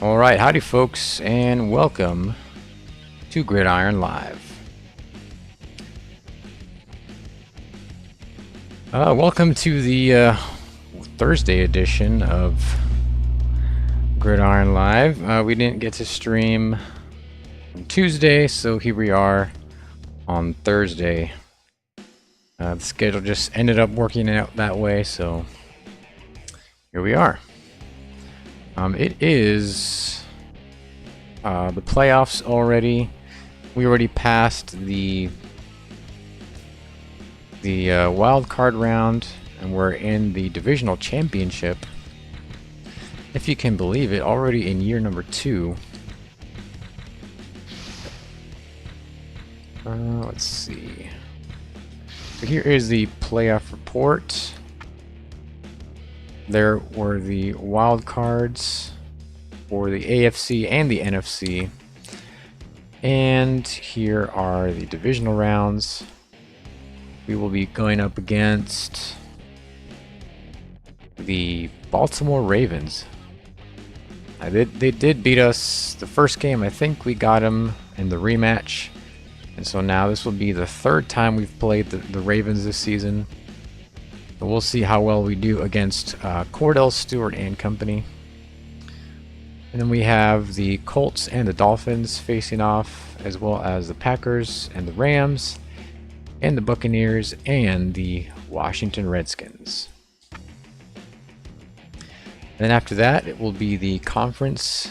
Alright, howdy folks, and welcome to Gridiron Live. Welcome to the Thursday edition of Gridiron Live. We didn't get to stream on Tuesday, so here we are on Thursday. The schedule just ended up working out that way, so here we are. It is the playoffs already. We already passed the wild card round, and we're in the divisional championship. If you can believe it, already in year number 2. Let's see. So here is the playoff report. There were the wild cards for the AFC and the NFC. And here are the divisional rounds. We will be going up against the Baltimore Ravens. They did beat us the first game. I think we got them in the rematch. And so now this will be the third time we've played the Ravens this season. So we'll see how well we do against Cordell Stewart and company. And then we have the Colts and the Dolphins facing off, as well as the Packers and the Rams, and the Buccaneers and the Washington Redskins. Then after that, it will be the conference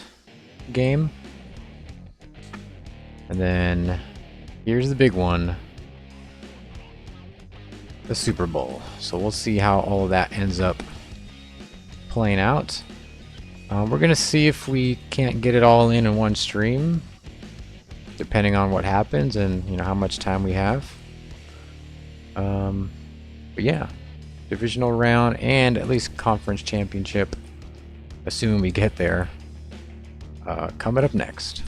game. And then here's the big one. The Super Bowl. So we'll see how all of that ends up playing out. We're gonna see if we can't get it all in one stream, depending on what happens and how much time we have. But yeah, divisional round and at least conference championship, assuming we get there, coming up next.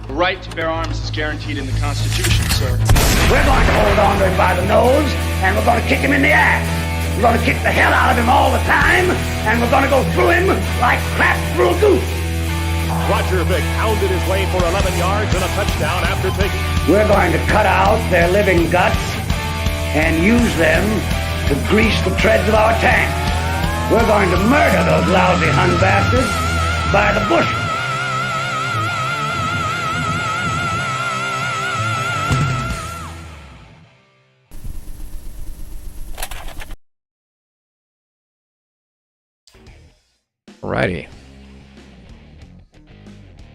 The right to bear arms is guaranteed in the Constitution, sir. We're going to hold on to him by the nose, and we're going to kick him in the ass. We're going to kick the hell out of him all the time, and we're going to go through him like crap through a goose. Roger Vick pounded his way for 11 yards and a touchdown after taking... We're going to cut out their living guts and use them to grease the treads of our tanks. We're going to murder those lousy Hun bastards by the bushel. Alrighty.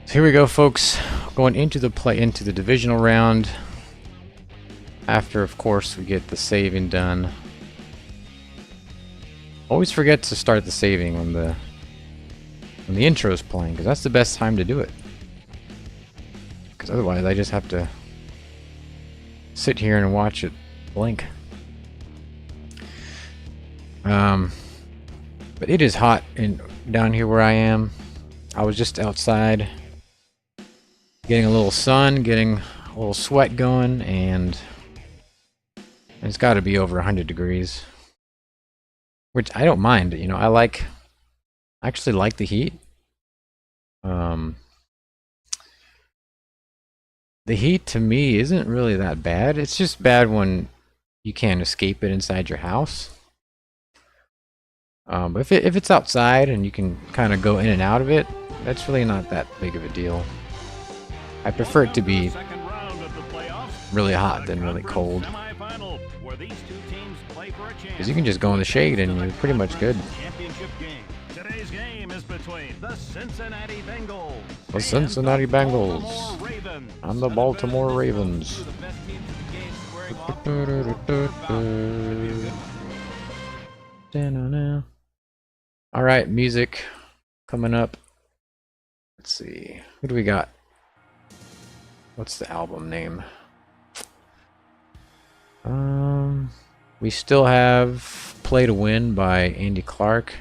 So here we go, folks. Going into the divisional round. After, of course, we get the saving done. Always forget to start the saving when the intro is playing, because that's the best time to do it. Because otherwise, I just have to sit here and watch it blink. But it is hot down here where I am. I was just outside getting a little sun, getting a little sweat going, and it's got to be over 100 degrees, which I don't mind. I actually like the heat. The heat to me isn't really that bad. It's just bad when you can't escape it inside your house. But if it's outside and you can kind of go in and out of it, that's really not that big of a deal. I prefer it to be really hot than really cold, because you can just go in the shade and you're pretty much good. Today's game is between the Cincinnati Bengals. The Cincinnati Bengals. I'm the Baltimore Ravens. Alright, music coming up. Let's see. Who do we got? What's the album name? We still have Play to Win by Andy Clark.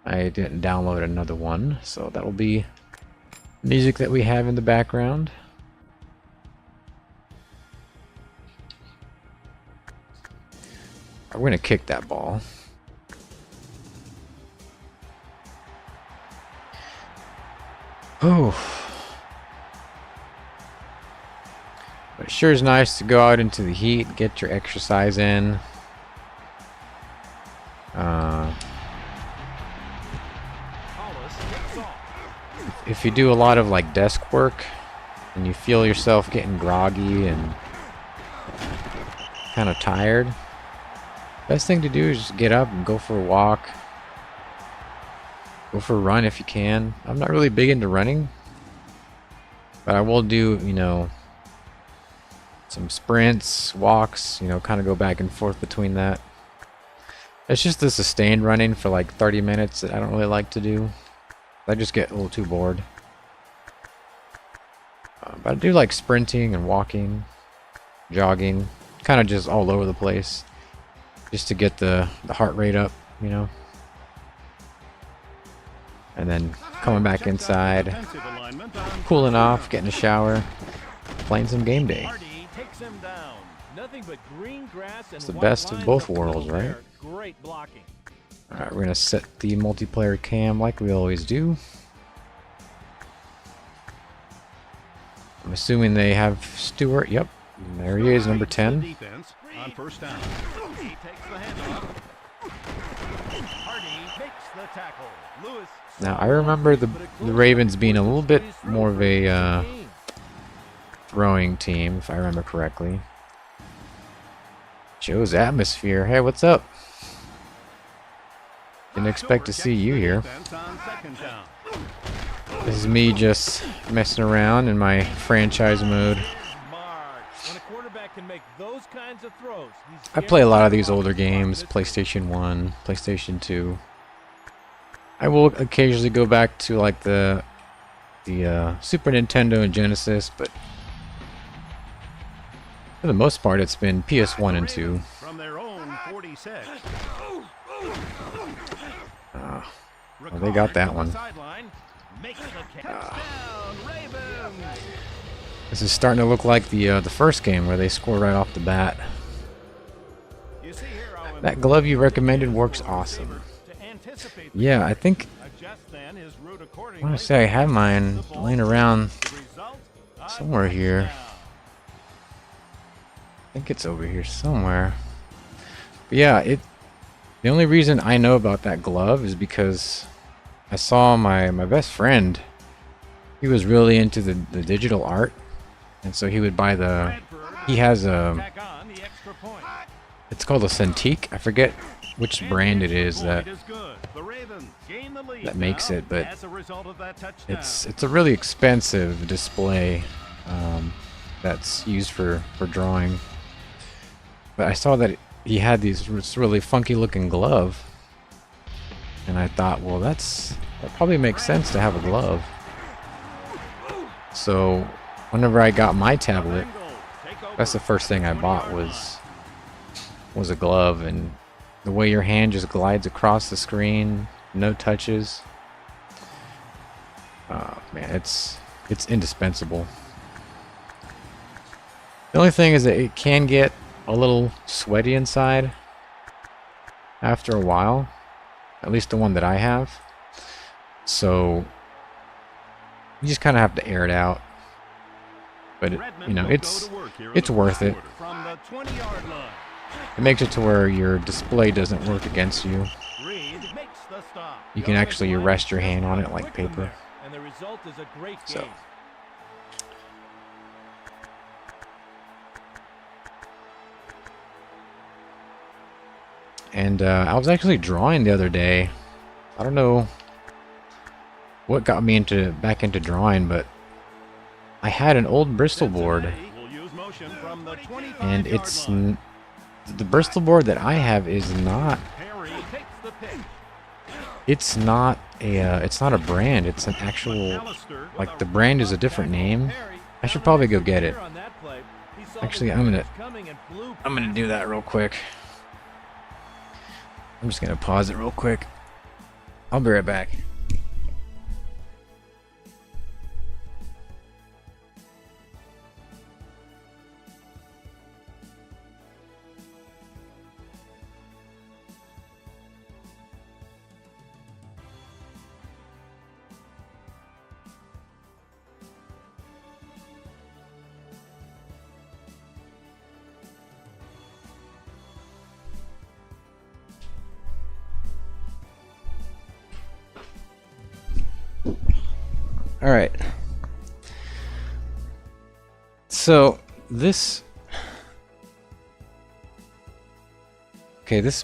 I didn't download another one, so that will be music that we have in the background. We're gonna kick that ball. Oh. But it sure is nice to go out into the heat, get your exercise in. If you do a lot of like desk work and you feel yourself getting groggy and kind of tired, best thing to do is just get up and go for a walk. Go for a run if you can. I'm not really big into running, but I will do, you know, some sprints, walks, you know, kind of go back and forth between that. It's just the sustained running for like 30 minutes that I don't really like to do. I just get a little too bored. But I do like sprinting and walking, jogging, kind of just all over the place, just to get the heart rate up, you know. And then coming back inside, cooling off, getting a shower, playing some game day. It's the best of both worlds, right? Alright, we're going to set the multiplayer cam like we always do. I'm assuming they have Stewart. Yep, there he is, number 10. Now, I remember the Ravens being a little bit more of a throwing team, if I remember correctly. Joe's Atmosphere. Hey, what's up? Didn't expect to see you here. This is me just messing around in my franchise mode. I play a lot of these older games, PlayStation 1, PlayStation 2. I will occasionally go back to like the Super Nintendo and Genesis, but for the most part it's been PS1 and 2. Well, they got that one. This is starting to look like the first game where they score right off the bat. That glove you recommended works awesome. Yeah, I think I want to say I have mine laying around somewhere here. I think it's over here somewhere. But yeah, the only reason I know about that glove is because I saw my best friend. He was really into the digital art, and so he would buy he has it's called a Cintiq. I forget which brand it is that makes it, but it's a really expensive display that's used for drawing. But I saw that he had this really funky looking glove, and I thought, well, that probably makes sense to have a glove. So whenever I got my tablet, that's the first thing I bought was a glove, and the way your hand just glides across the screen, no touches. Man, it's indispensable. The only thing is that it can get a little sweaty inside after a while, at least the one that I have. So you just kind of have to air it out. But you know, it's worth it. It makes it to where your display doesn't work against you. You can actually rest your hand on it like paper. So. And I was actually drawing the other day. I don't know what got me back into drawing, but I had an old Bristol board, and the Bristol board that I have is not. It's not a brand. It's an actual, like, the brand is a different name. I should probably go get it. Actually, I'm gonna do that real quick. I'm just gonna pause it real quick. I'll be right back. All right. So this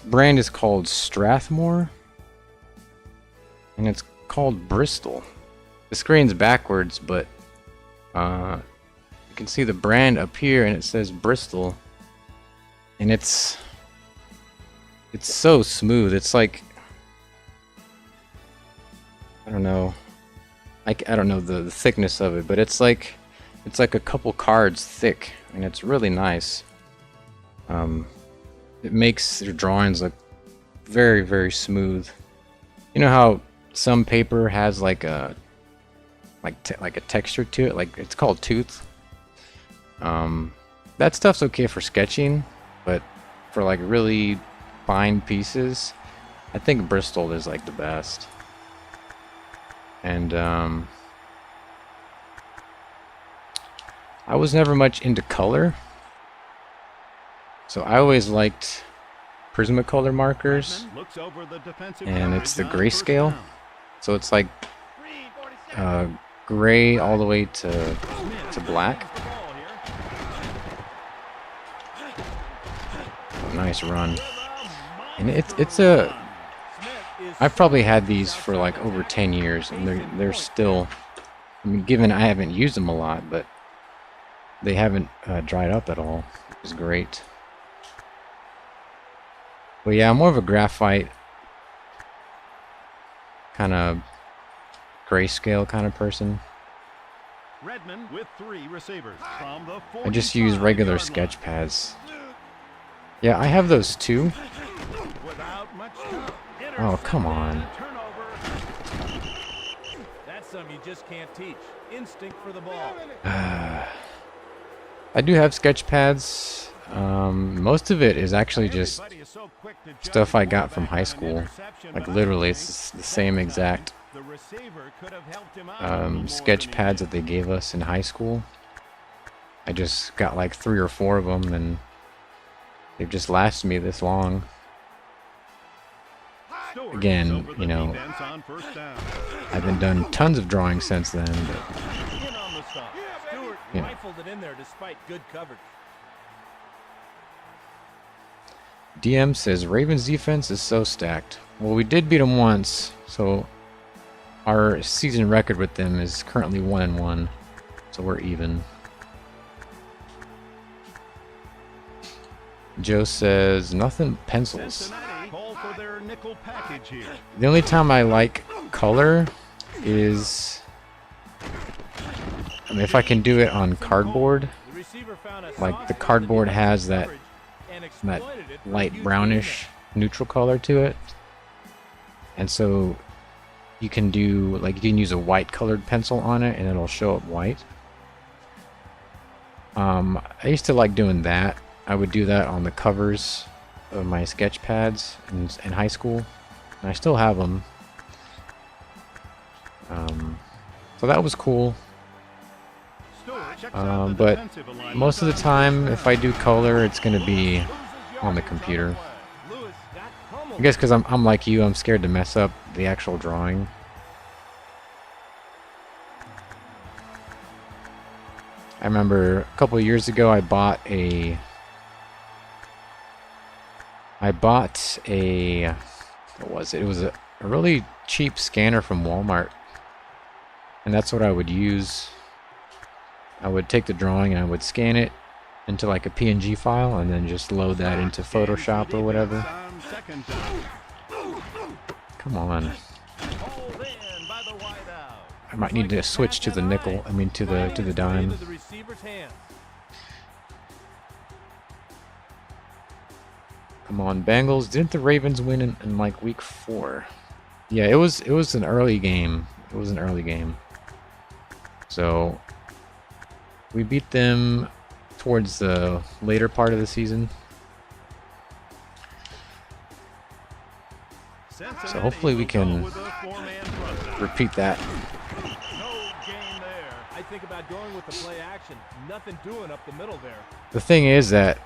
brand is called Strathmore, and it's called Bristol. The screen's backwards, but you can see the brand up here, and it says Bristol, and it's so smooth. It's like, I don't know, I don't know the thickness of it, but it's like a couple cards thick, and it's really nice. It makes your drawings look very, very smooth. You know how some paper has like a texture to it, like it's called tooth. That stuff's okay for sketching, but for like really fine pieces, I think Bristol is like the best. And I was never much into color, so I always liked Prismacolor markers, and it's the grayscale, so it's like gray all the way to black. Oh, nice run. And it's a, I've probably had these for like over 10 years, and they're still, I mean, given I haven't used them a lot, but they haven't dried up at all. It's great. But yeah, I'm more of a graphite kind of grayscale kind of person. Redmond with 3 receivers from the I just use regular sketch pads. Yeah, I have those too. Oh, come on. That's something you just can't teach. Instinct for the ball. I do have sketch pads. Most of it is actually just stuff I got from high school. Like literally, it's the same exact sketch pads that they gave us in high school. I just got like 3 or 4 of them, and they've just lasted me this long. Again, you know, I haven't done tons of drawing since then, but yeah. DM says Ravens defense is so stacked. Well, we did beat them once, so our season record with them is currently 1-1, so we're even. Joe says nothing pencils. The only time I like color is, I mean, if I can do it on cardboard. Like the cardboard has that light brownish neutral color to it, and so you can do, like, you can use a white colored pencil on it and it'll show up white. I used to like doing that. I would do that on the covers of my sketch pads in high school, and I still have them. So that was cool. But most of the time, if I do color, it's going to be on the computer. I guess because I'm like you, I'm scared to mess up the actual drawing. I remember a couple of years ago, I bought a what was it? It was a really cheap scanner from Walmart, and that's what I would use. I would take the drawing and I would scan it into like a PNG file and then just load that into Photoshop or whatever. Come on. I might need to switch to the nickel, to the dime. Come on, Bengals. Didn't the Ravens win in like week 4? Yeah, it was an early game. It was an early game. So we beat them towards the later part of the season. So hopefully we can repeat that. The thing is that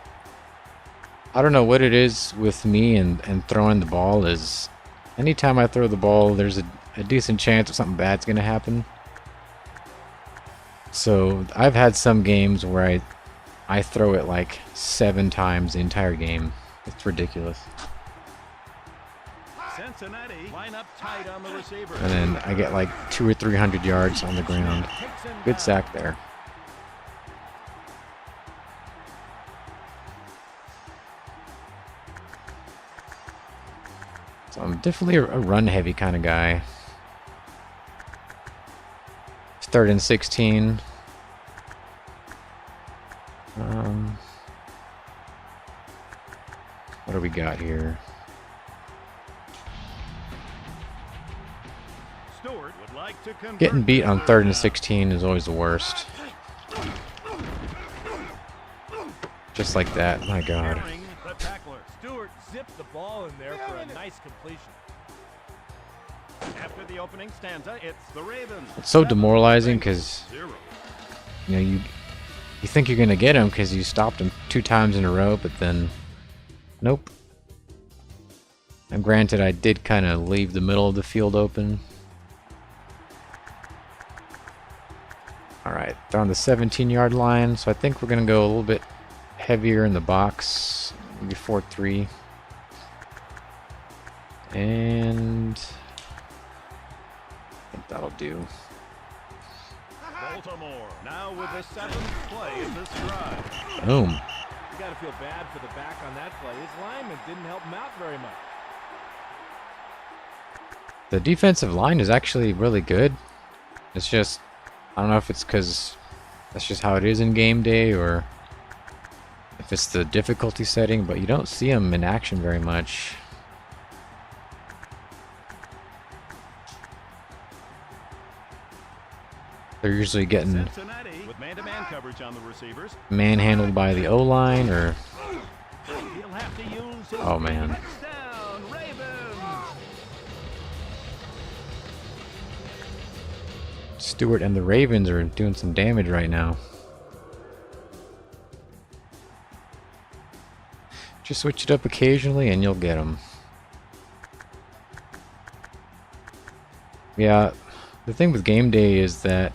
I don't know what it is with me and throwing the ball is anytime I throw the ball, there's a decent chance that something bad's going to happen. So I've had some games where I throw it like 7 times the entire game. It's ridiculous. Cincinnati line up tight on the receiver. And then I get like 200 or 300 yards on the ground. Good sack there. So I'm definitely a run-heavy kind of guy. It's 3rd and 16. What do we got here? Stewart would like to convert. Getting beat on 3rd and 16 is always the worst. Just like that, my God. The tackler. Stewart zipped the ball in there for a nice completion. After the opening stanza, it's the Ravens. It's so demoralizing because you know you think you're gonna get him because you stopped him 2 times in a row, but then nope. And granted, I did kind of leave the middle of the field open. All right, they're on the 17-yard line, so I think we're gonna go a little bit heavier in the box, maybe 4-3, and I think that'll do. Baltimore now with the 7th play of this drive. Boom. You got to feel bad for the back on that play. His lineman didn't help him out very much. The defensive line is actually really good. It's just, I don't know if it's because that's just how it is in game day or if it's the difficulty setting, but you don't see them in action very much. They're usually getting Cincinnati with man-to-man coverage on the receivers. manhandled by the O-line or... He'll have to use his Oh, man. touchdown, Ravens. Stewart and the Ravens are doing some damage right now. Just switch it up occasionally and you'll get them. Yeah, the thing with Game Day is that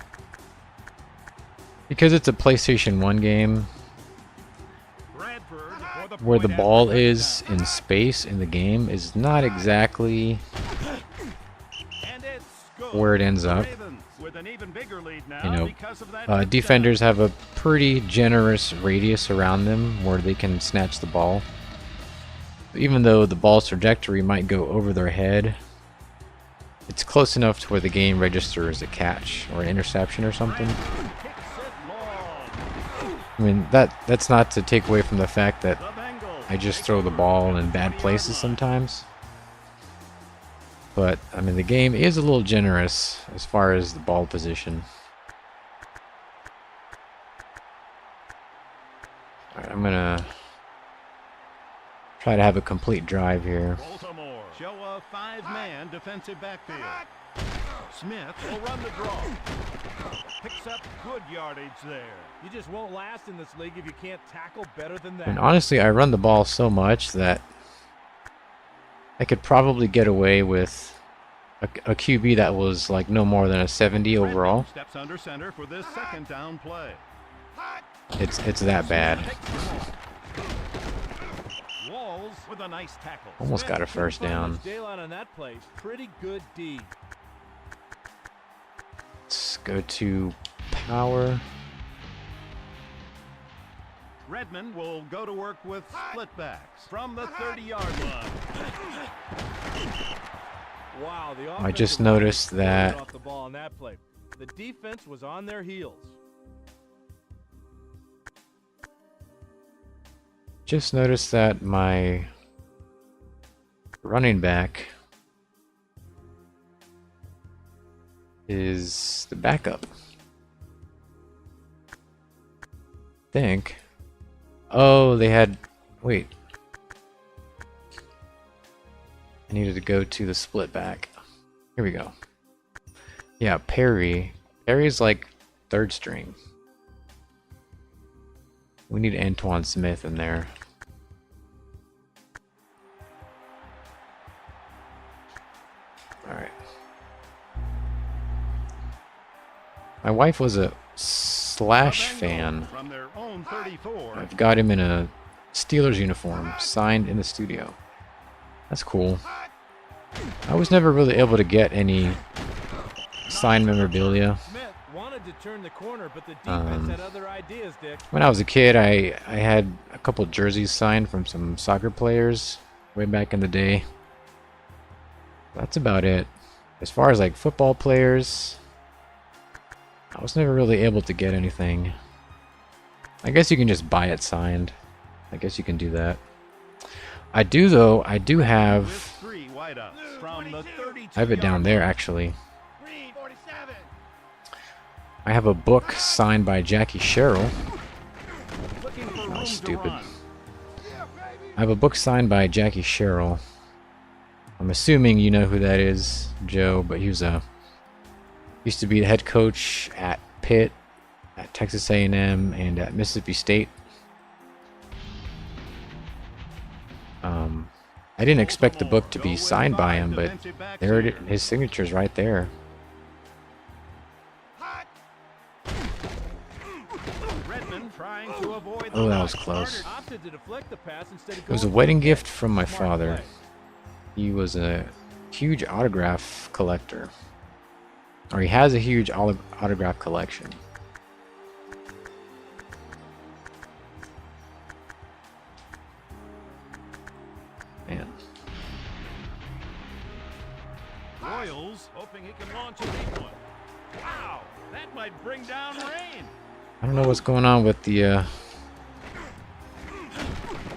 because it's a PlayStation 1 game, where the ball is in space in the game is not exactly where it ends up. You know, defenders have a pretty generous radius around them where they can snatch the ball. Even though the ball's trajectory might go over their head, it's close enough to where the game registers a catch or an interception or something. I mean, that's not to take away from the fact that I just throw the ball in bad places sometimes. But, I mean, the game is a little generous as far as the ball position. Alright, I'm gonna try to have a complete drive here. Baltimore show a 5-man defensive backfield. Smith will run the draw. Picks up good yardage there. You just won't last in this league if you can't tackle better than that. And honestly, I run the ball so much that I could probably get away with a QB that was like no more than a 70 overall. Steps under center for this 2nd down play. It's that bad. Walls with a nice tackle. Almost got a first down. Daylight on that play. Pretty good D. Let's go to power. Redmond will go to work with split backs from the 30-yard line. Wow, the I just offensive line noticed that off the ball on that play. The defense was on their heels. Just noticed that my running back is the backup. Think. Oh, they had... Wait. I needed to go to the split back. Here we go. Yeah, Perry. Perry's like 3rd string. We need Antoine Smith in there. Alright. My wife was a Slash fan. From their own 34. I've got him in a Steelers uniform, signed in the studio. That's cool. I was never really able to get any signed memorabilia. Smith wanted to turn the corner, but the defense had other ideas, Dick. When I was a kid, I had a couple jerseys signed from some soccer players way back in the day. That's about it. As far as like football players, I was never really able to get anything. I guess you can just buy it signed. I guess you can do that. I do though, I do have... Three wide ups from the 32 I have it down there actually. 47. I have a book signed by Jackie Sherrill. Looking for That room was to stupid. run. I have a book signed by Jackie Sherrill. I'm assuming you know who that is, Joe, but he was used to be the head coach at Pitt, at Texas A&M, and at Mississippi State. I didn't expect the book to be signed by him, but there it is, his signature's right there. Redmond trying to avoid Oh, the that was rush. close. Opted to deflect the pass instead of It was a going wedding for the gift catch. from my Smart father. play. He was a huge autograph collector. Or he has a huge autograph collection. Man. Royals hoping he can launch a big one. Wow, that might bring down rain. I don't know what's going on with the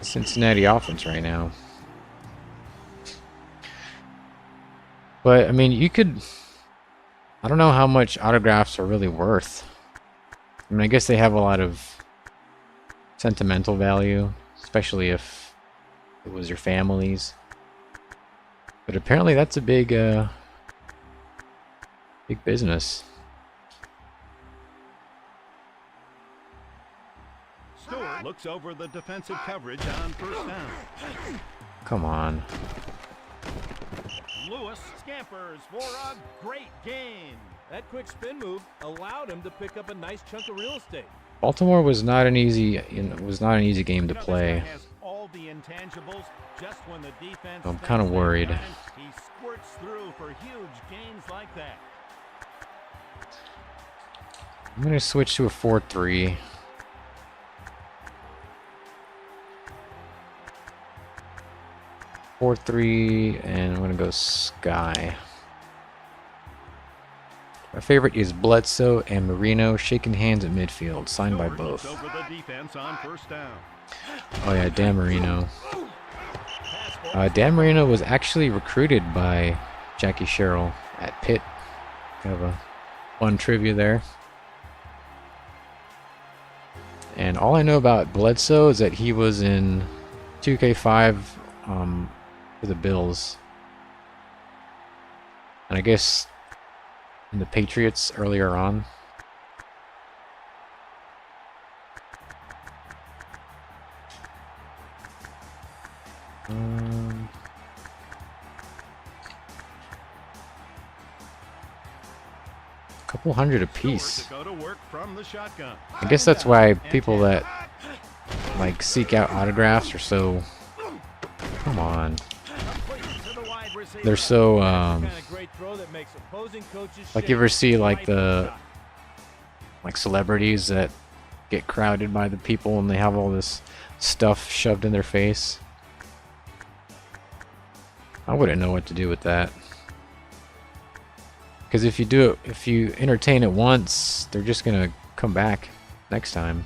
Cincinnati offense right now. But, I mean, you could... I don't know how much autographs are really worth. I mean, I guess they have a lot of sentimental value, especially if it was your family's. But apparently that's a big, big business. Stewart looks over the defensive coverage on first down. Come on. Lewis scampers for a great gain. That quick spin move allowed him to pick up a nice chunk of real estate. Baltimore was not an easy, was not an easy game to You know, this play. guy has all the intangibles. Just when the defense I'm thinks kinda they've worried. got him, he squirts through for huge gains like that. I'm going to switch to a 4-3. And I'm going to go Sky. My favorite is Bledsoe and Marino shaking hands at midfield, signed by Stewart looks both. over the defense on first down. Oh yeah, Dan Marino. Dan Marino was actually recruited by Jackie Sherrill at Pitt. Kind of a fun trivia there. And all I know about Bledsoe is that he was in 2K5 for the Bills. And I guess in the Patriots earlier on. Couple hundred apiece. Stewart to go to work from the shotgun. I guess that's why people that like seek out autographs are so. Come on. To the wide receiver. They're so Kind of great throw that makes opposing coaches like shake. you ever see like Right the shot. like celebrities that get crowded by the people and they have all this stuff shoved in their face. I wouldn't know what to do with that. Because if you do it, if you entertain it once, they're just gonna come back next time.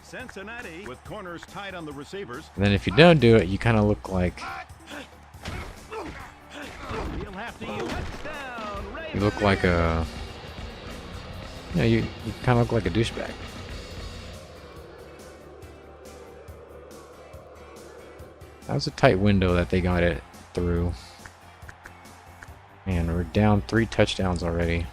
Cincinnati with corners tight on the receivers. And then if you don't do it, you kind of look like He'll have to use down. you look like a you kind of look like a douchebag. That was a tight window that they got it through. Man, we're down 3 touchdowns already.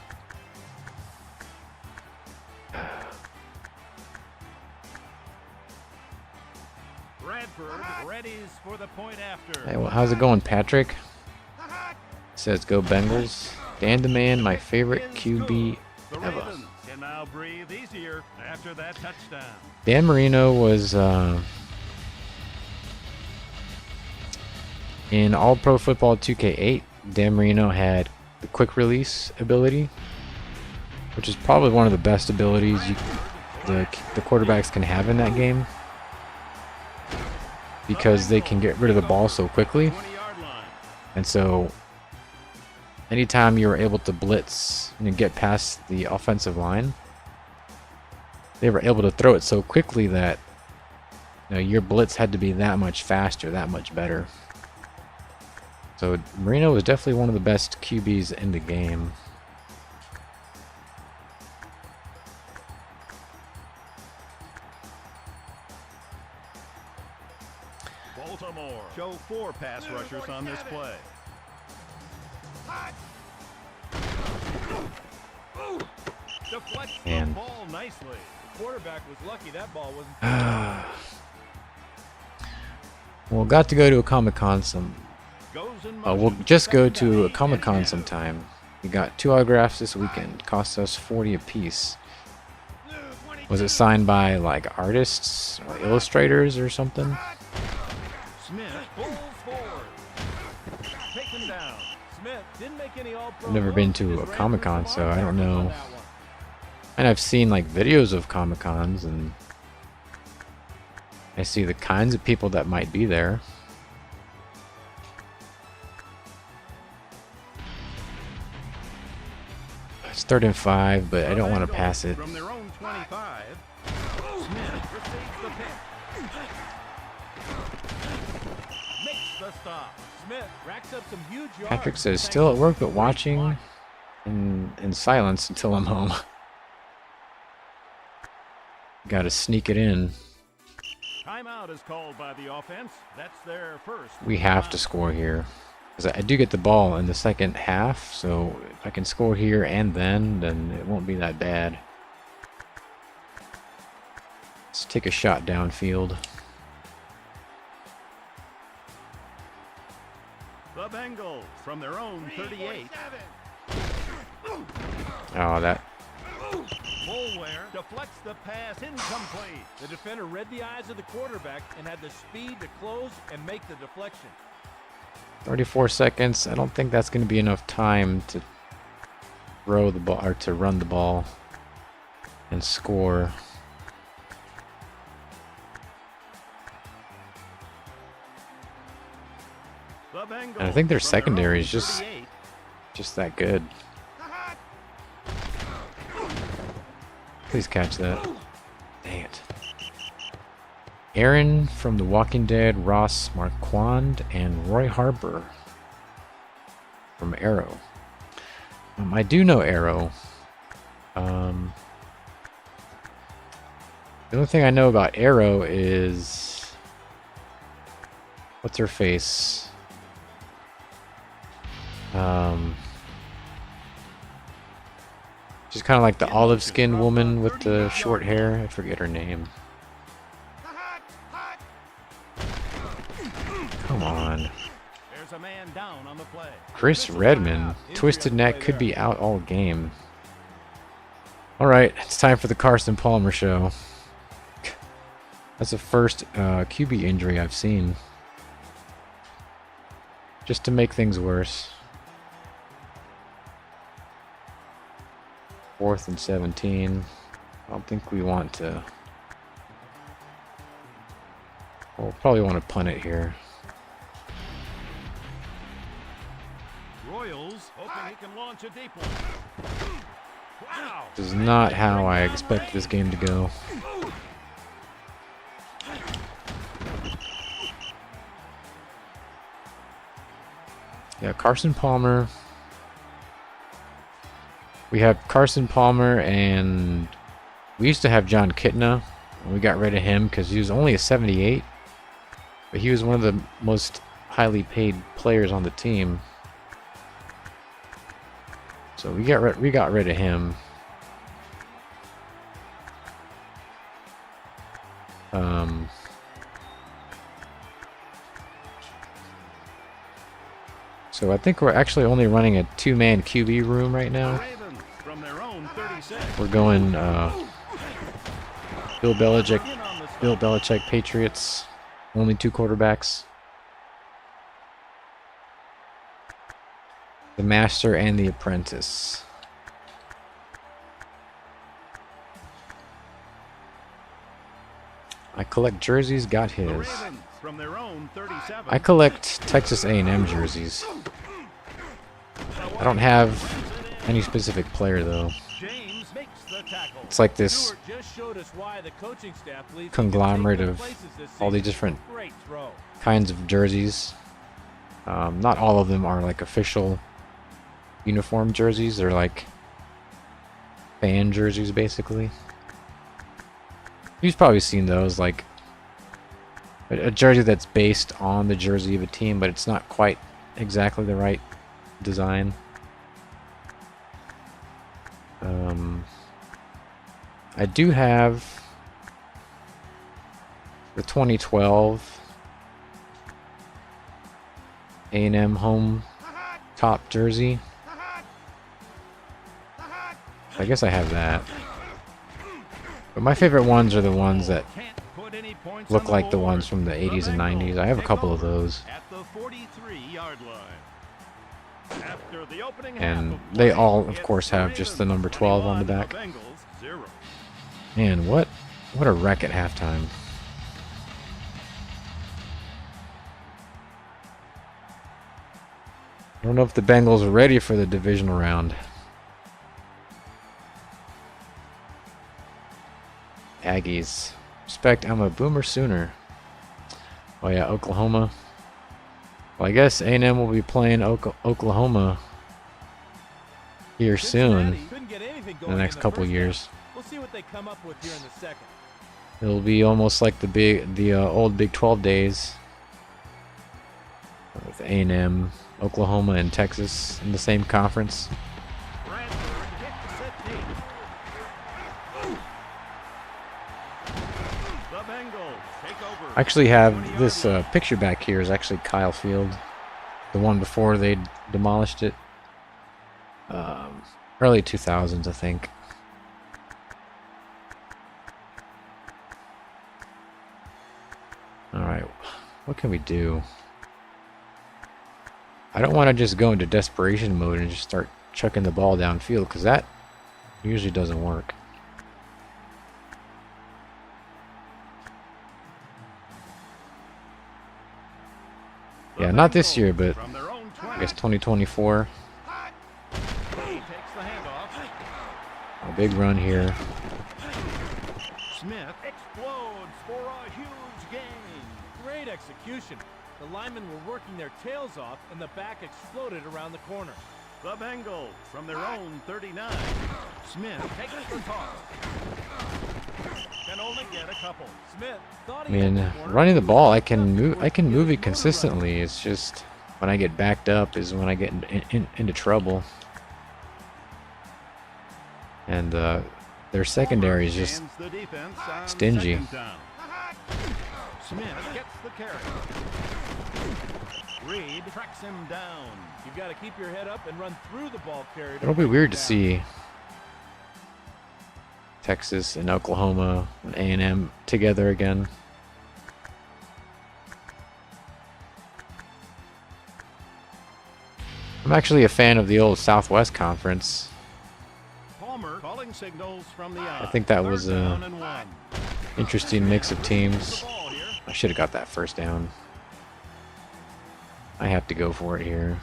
Bradford readies for the point after. Hey, well, how's it going, Patrick? Says go Bengals. Dan the Man, my favorite QB The ever. Ravens cannot now breathe easier after that touchdown. Dan Marino was in All Pro Football 2K8. Dan Marino had the quick release ability, which is probably one of the best abilities the quarterbacks can have in that game, because they can get rid of the ball so quickly. And so anytime you were able to blitz and get past the offensive line, they were able to throw it so quickly that, you know, your blitz had to be that much faster, that much better. So Marino was definitely one of the best QBs in the game. Baltimore show 4 pass rushers on this play. Deflects the Man. ball nicely. The quarterback was lucky that ball wasn't. Well, got to go to a Comic-Con Goes in we'll motion. just go to a Comic-Con sometime. We got 2 autographs this weekend. Cost us 40 apiece. Was it signed by like artists or illustrators or something? Smith pulls forward. Taken down. Smith didn't make any all-pro. I've never been moves. to His a range Comic-Con, was so I don't on know. that one. And I've seen like videos of Comic-Cons, and I see the kinds of people that might be there. It's 3rd and 5, but I don't want to pass it. From their own 25. Smith receives the pick. Makes the stop. Smith racks up some huge yards. Patrick says, still at work, but watching in silence until I'm home. Gotta sneak it in. Timeout is called by the offense. That's their first. We have to score here. Because I do get the ball in the second half, so if I can score here and then it won't be that bad. Let's take a shot downfield. The Bengals from their own 38. Oh, that. Mulware deflects the pass incomplete. The defender read the eyes of the quarterback and had the speed to close and make the deflection. 34 seconds. I don't think that's going to be enough time to throw the ball or to run the ball and score. The Bengals And I think their from their secondary own is just 38. that good. Please catch that. Dang it. Aaron from The Walking Dead, Ross Marquand, and Roy Harper from Arrow. I do know Arrow. The only thing I know about Arrow is what's her face? She's kind of like the olive-skinned woman with the short hair. I forget her name. Come on. There's a man down on the play. Chris Redman. Twisted neck could be out all game. Alright, it's time for the Carson Palmer show. That's the first QB injury I've seen. Just to make things worse. 4th and 17. I don't think we want to. We'll probably want to punt it here. Royals hoping he can launch a deep one. Wow. This is not how I expect this game to go. Yeah, Carson Palmer. We have Carson Palmer, and we used to have John Kitna. And we got rid of him because he was only a 78. But he was one of the most highly paid players on the team. So we got rid of him. So I think we're actually only running a 2-man QB room right now. Ravens from their own 36. We're going Bill Belichick Patriots. Only 2 quarterbacks. The Master and the Apprentice. I collect jerseys, got his. From their own 37. I collect Texas A&M jerseys. I don't have any specific player though. James makes the tackle. It's like this Just showed us why the coaching staff believes conglomerate he can of take good places this all these season. different Great throw. kinds of jerseys. Not all of them are like official uniform jerseys. They're like fan jerseys basically. You've probably seen those, like a jersey that's based on the jersey of a team, but it's not quite exactly the right design. I do have the 2012 A&M home top jersey. I guess I have that. But my favorite ones are the ones that look like the ones from the 80s and 90s. I have a couple of those. At the 43-yard line. After the opening And half of they play, all, of it's course, have just the number 12 on the 21, back. Bengals 0. Man, what a wreck at halftime. I don't know if the Bengals are ready for the divisional round. Aggies. Respect, I'm a Boomer Sooner. Oh yeah, Oklahoma. Well, I guess A&M will be playing Oklahoma here soon, Couldn't get anything in going the next in couple first years. half. We'll see what they come up with here in the second. It'll be almost like the old Big 12 days with A&M, Oklahoma, and Texas in the same conference. Bradford hit the set deep. The Bengals take over. I actually have this picture back here is actually Kyle Field, the one before they demolished it. Early 2000s, I think. Alright, what can we do? I don't want to just go into desperation mode and just start chucking the ball downfield, because that usually doesn't work. Yeah, not this year, but From their own 20. I guess 2024. He takes the handoff. A big run here. Smith explodes for a huge gain. Great execution. The linemen were working their tails off, and the back exploded around the corner. The Bengals from their own 39. Smith takes the toss. Can only get a couple. Smith thought I he had mean, the corner. running the ball, I can move it consistently. It's just when I get backed up is when I get into trouble. And their secondary is just Hands the defense on stingy. second down. Smith gets the carry. Reed tracks him down. You've got to keep your head up and run through the ball carrier. It'll be weird to see Texas and Oklahoma and A&M together again. I'm actually a fan of the old Southwest Conference. Palmer calling signals from the I think that was a a interesting mix of teams. I should have got that first down. I have to go for it here.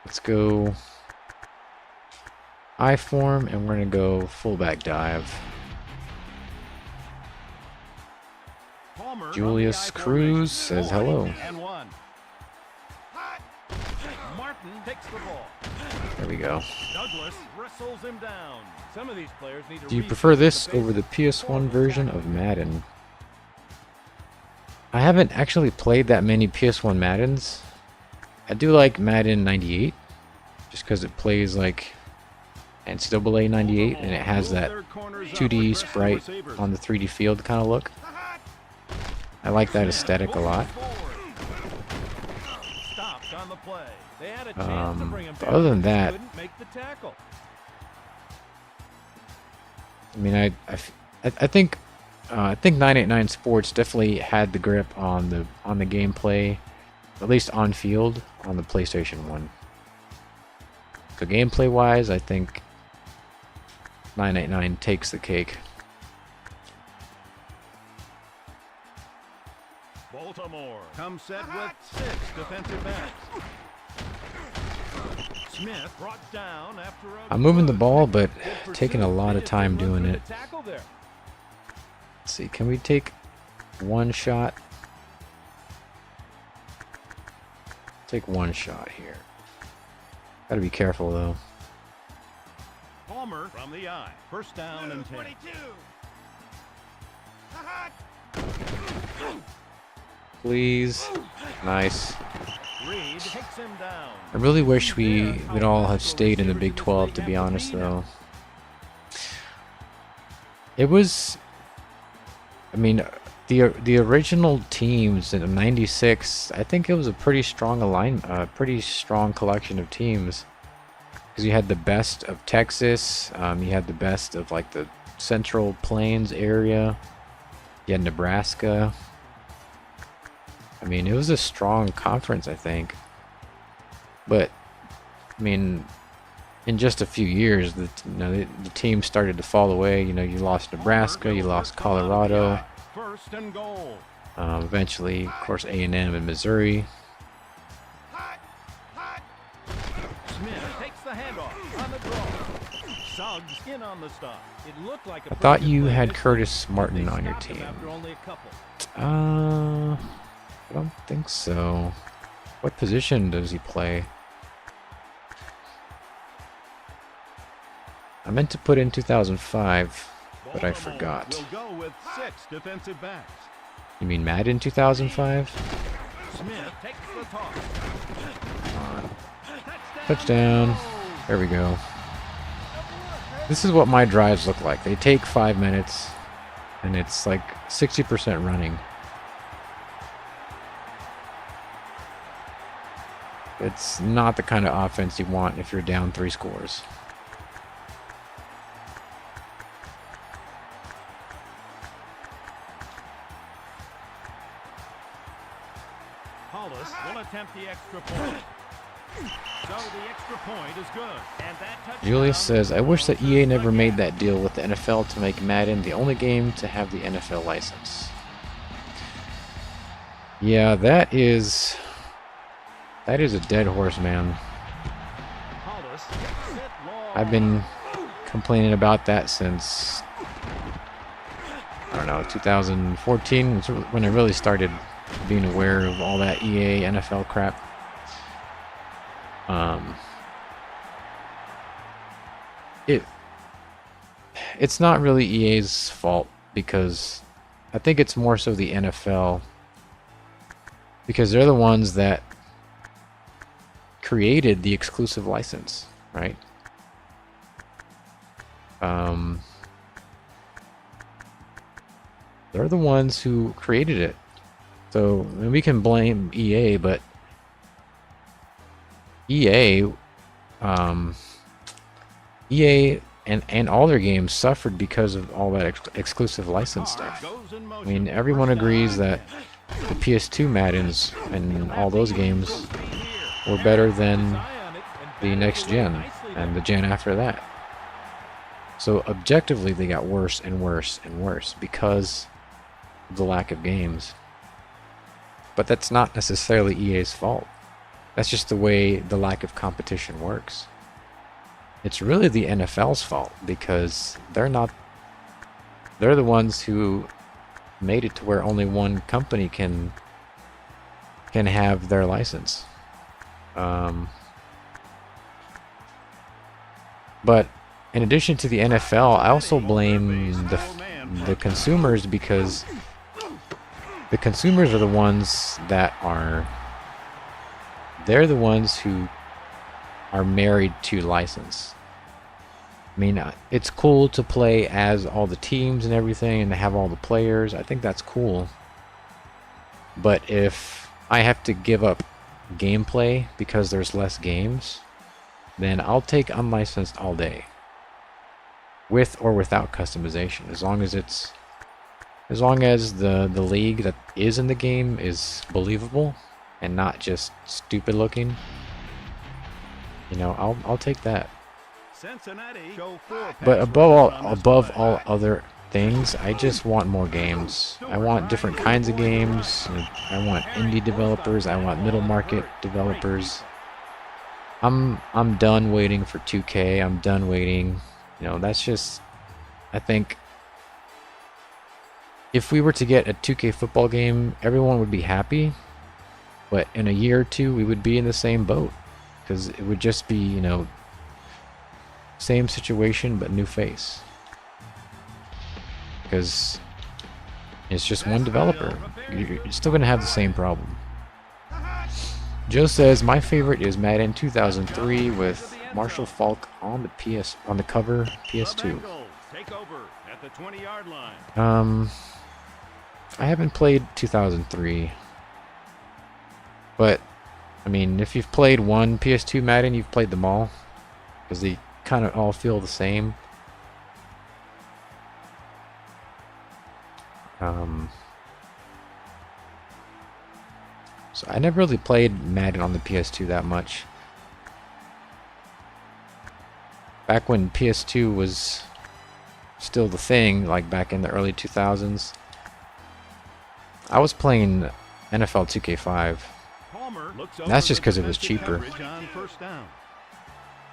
Let's go I form, and we're going to go fullback dive. Julius Cruz says hello. Martin takes the ball. There we go. Douglas wrestles him down. Some of these players need to Do you read prefer the this basics over the PS1 before version of Madden? I haven't actually played that many PS1 Maddens. I do like Madden 98, just because it plays like NCAA 98, and it has that 2D sprite on the 3D field kind of look. I like that aesthetic a lot. Stopped on the They had a chance to bring him But down, other than but that, couldn't make the tackle. I mean, I think 989 Sports definitely had the grip on the gameplay, at least on field, on the PlayStation 1. So gameplay wise, I think 989 takes the cake. Baltimore comes set with 6 defensive backs. Smith brought down after a I'm moving the good ball, but good taking a pursuit. lot They of just time didn't run doing through it. The tackle there. Let's see, can we take one shot? Take one shot here. Gotta be careful though. Palmer from the eye. First down and 10. Please. Nice. Reed takes him down. I really wish we'd all have stayed in the Big 12, to be honest, though. It was, I mean, the original teams in '96. I think it was a pretty strong pretty strong collection of teams, because you had the best of Texas, you had the best of like the Central Plains area, you had Nebraska. I mean, it was a strong conference, I think. But, I mean, in just a few years, the team started to fall away. You know, you lost Nebraska, you lost Colorado. First and goal. Eventually, of course, A&M and Missouri. Smith takes the handoff on the draw. Suggs in on the stop. It looked like a I thought pretty you good play had this Curtis time, but Martin they on your stopped him team. after only a couple. I don't think so. What position does he play? I meant to put in 2005, but I Baltimore forgot. will go with 6 defensive backs. You mean Madden 2005? Smith takes the toss. Touchdown. There we go. This is what my drives look like. They take 5 minutes, and it's like 60% running. It's not the kind of offense you want if you're down 3 scores. Hollis will attempt the extra point. So the extra point is good. And that touchdown Julius says, I wish that EA never made that deal with the NFL to make Madden the only game to have the NFL license. Yeah, that is a dead horse, man. Hollis hits it long. I've been complaining about that since, I don't know, 2014, it's when I really started being aware of all that EA NFL crap. It's not really EA's fault, because I think it's more so the NFL, because they're the ones that created the exclusive license, right? They're the ones who created it. So I mean, we can blame EA, but EA and all their games suffered because of all that exclusive license stuff. Goes in I motion. mean, everyone agrees that the PS2 Maddens and all those games were better than the next gen and the gen after that. So objectively, they got worse and worse and worse because of the lack of games. But that's not necessarily EA's fault. That's just the way the lack of competition works. It's really the NFL's fault, because they're the ones who made it to where only one company can have their license. But in addition to the NFL, I also blame the consumers, because the consumers are the ones they're the ones who are married to license. I mean, it's cool to play as all the teams and everything and to have all the players. I think that's cool. But if I have to give up gameplay because there's less games, then I'll take unlicensed all day. With or without customization, as long as the league that is in the game is believable and not just stupid looking, you know, I'll take that. Cincinnati show 4 But pass above rushes on all display. other things, I just want more games. I want different kinds of games. I want indie developers. I want middle market developers. I'm done waiting for 2K. I'm done waiting. You know, that's just, I think if we were to get a 2K football game, everyone would be happy. But in a year or two, we would be in the same boat because it would just be, you know, same situation but new face. Because it's just one developer. You're still going to have the same problem. Joe says, my favorite is Madden 2003 with Marshall Falk on the cover PS2. The Bengals take over at the 20-yard line. I haven't played 2003. But I mean, if you've played one PS2 Madden, you've played them all because they kind of all feel the same. So I never really played Madden on the PS2 that much. Back when PS2 was still the thing, like back in the early 2000s, I was playing NFL 2K5. Palmer looks That's over just the 'cause it was defensive cheaper. coverage on first down.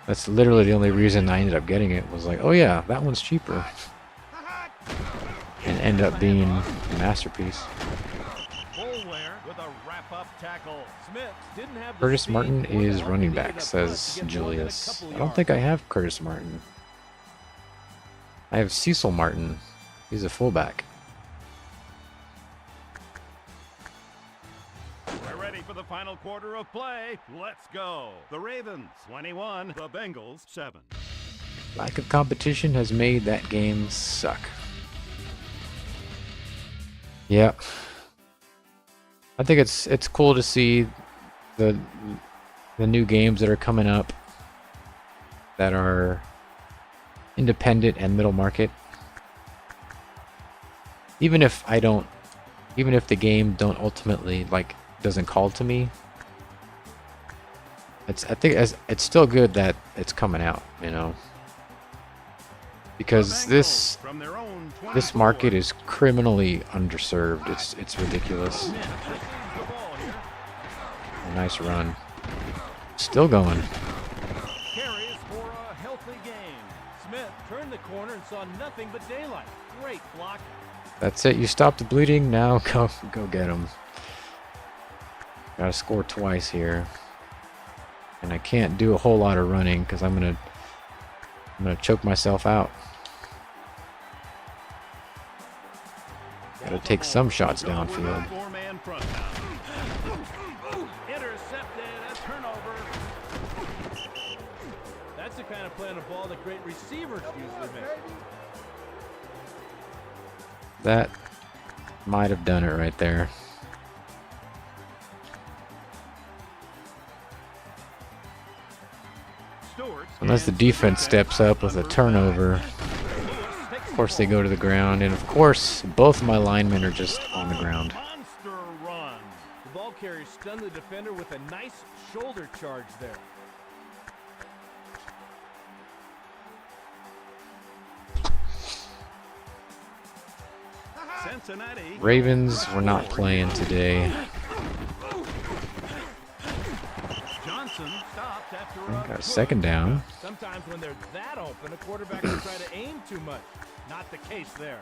That's literally the only reason I ended up getting it, was like, oh yeah, that one's cheaper. And ended up being a masterpiece. Fullware with a wrap-up tackle. Smith didn't have the Curtis speed Martin or the is help running he needed back, up front to says get more than a Julius. couple I don't yards. think I have Curtis Martin. I have Cecil Martin. He's a fullback. We're ready for the final quarter of play. Let's go. The Ravens 21, the Bengals 7. Lack of competition has made that game suck. Yeah. I think it's cool to see the new games that are coming up that are independent and middle market. Even if the game don't ultimately doesn't call to me, I think it's still good that it's coming out, you know. Because this From their own market is criminally underserved. It's ridiculous. Smith receives the ball here. A nice run. Still going. Carries for a healthy gain. Smith turned the corner and saw nothing but daylight. Great block. That's it. You stop the bleeding. Now go get him. Gotta score twice here. And I can't do a whole lot of running because I'm gonna choke myself out. Gotta take some shots downfield. Four-man front now. Intercepted, a turnover. That's the kind of play on the ball that great receivers usually make. That might have done it right there. Unless the defense steps up with a turnover. Of course they go to the ground, and of course both of my linemen are just on the ground. Monster run. The ball carrier stunned the defender with a nice shoulder charge there. Cincinnati. Ravens were not playing today. Johnson stopped after Got a second down. Sometimes when they're that open, a quarterback will try to aim too much. Not the case there.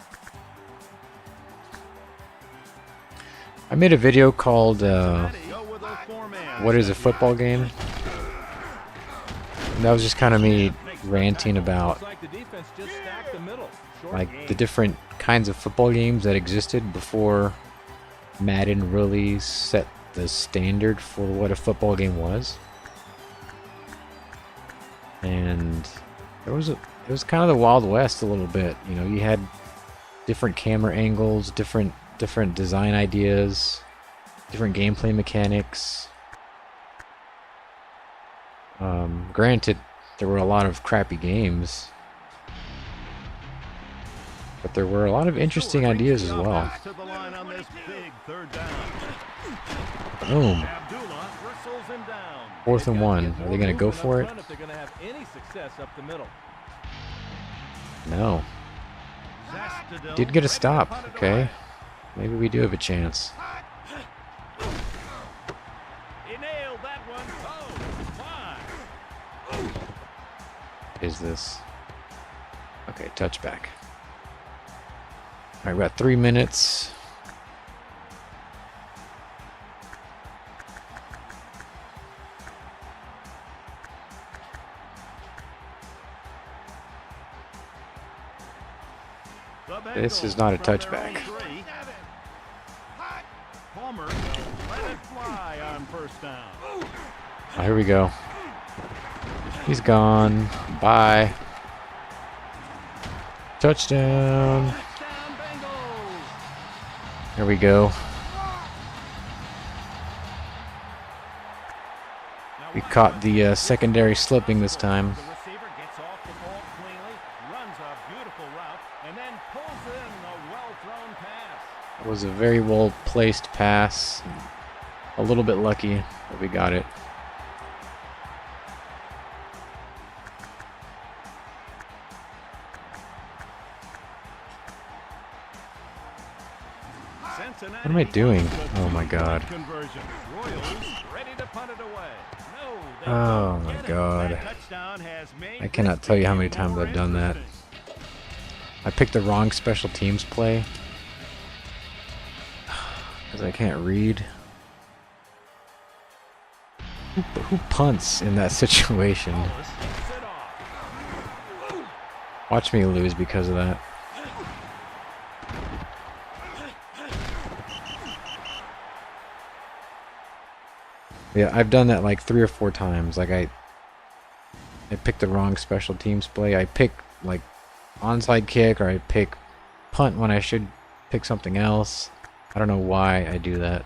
I made a video called Cincinnati go with a four-man. What is a Football Game? And that was just kind of me ranting about Looks like the defense just stacked the middle. Short like game. the different kinds of football games that existed before Madden really set the standard for what a football game was. And it was kind of the Wild West a little bit. You know, you had different camera angles, different design ideas, different gameplay mechanics. Granted, there were a lot of crappy games, but there were a lot of interesting ideas as well. To the line on this big third down. Boom. Abdullah wrestles him down. 4th and 1. Are they going to go for it? If they're going to have any success up the middle. No. Zastadil Did get a ready to stop. punt it Okay. away. Maybe we do have a chance. He nailed that one. Oh, my. Is this? Okay, touchback. All right, we got 3 minutes. This is not a touchback. Palmer let it fly on first down. Oh, here we go. He's gone. Bye. Touchdown. Touchdown, Bengals. There we go. We caught the secondary slipping this time. The receiver gets off the ball cleanly, runs a beautiful route, and then pulls in a well-thrown pass. It was a very well placed pass. A little bit lucky, but we got it. What am I doing? Oh my god. Conversion. Royals ready to punt it away. No, they Oh don't my get it. god. That touchdown has made I cannot this tell you how game many times more I've done that. interesting. I picked the wrong special teams play because I can't read. Who punts in that situation? Wallace kicks it off. Watch me lose because of that. Yeah, I've done that like 3 or 4 times. Like I picked the wrong special teams play. I pick like onside kick, or I pick punt when I should pick something else. I don't know why I do that.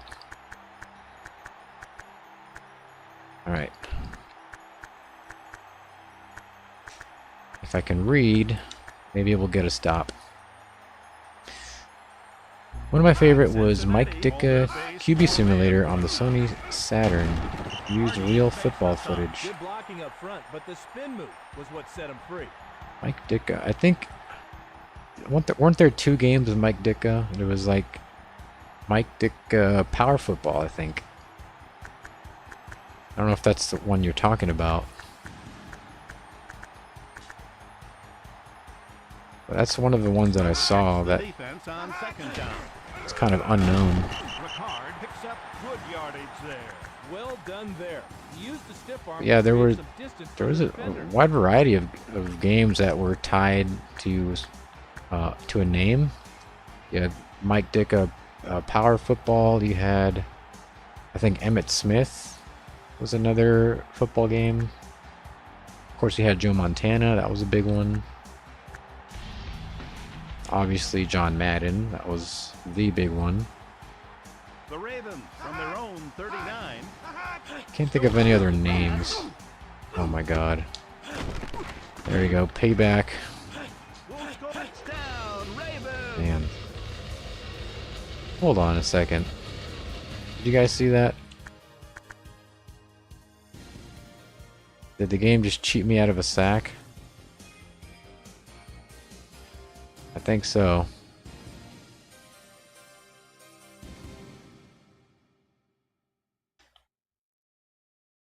All right. If I can read, maybe we'll get a stop. One of my favorite was Mike Ditka QB Simulator on the Sony Saturn. Used real football footage. Good blocking up front, but the spin move was what set him free. Mike Ditka. I think weren't there 2 games with Mike Ditka? It was like Mike Ditka Power Football, I think. I don't know if that's the one you're talking about. But that's one of the ones that I saw that Defense on second down. it's kind of unknown. Ricard picks up good yardage there. Well done there. He used the stiff arm. Yeah, to there create were some distance there for was the a defender. wide variety of games that were tied to a name. You had Mike Ditka Power Football. You had, I think, Emmitt Smith was another football game. Of course, you had Joe Montana. That was a big one. Obviously, John Madden. That was the big one. The Ravens from their own 39. Can't think of any other names. Oh my god. There you go. Payback. Will score touchdown, Ravens. Man. Hold on a second. Did you guys see that? Did the game just cheat me out of a sack? I think so.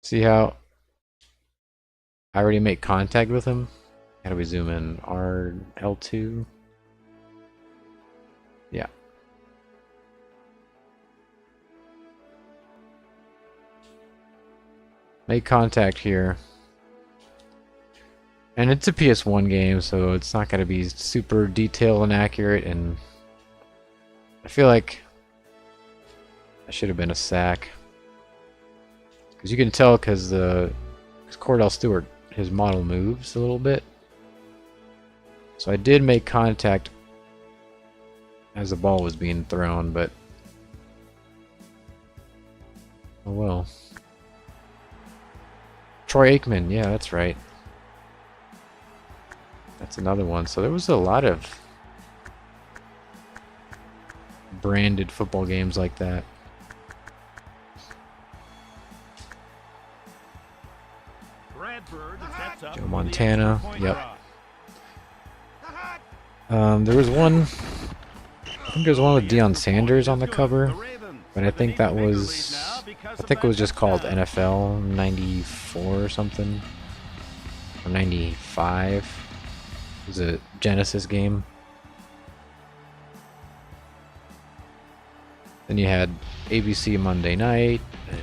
See how I already make contact with him? How do we zoom in? L2? Yeah. Make contact here. And it's a PS1 game, so it's not going to be super detailed and accurate, and I feel like that should have been a sack. Because you can tell because Cordell Stewart, his model moves a little bit. So I did make contact as the ball was being thrown, but oh well. Troy Aikman, yeah, that's right. That's another one. So there was a lot of branded football games like that. Bradford sets up Joe for the Montana, extra point yep. drop. There was one, I think there was one with Deion Sanders on the cover, but I think that was, I think it was just called NFL 94 or something, or 95. It was a Genesis game. Then you had ABC Monday Night, and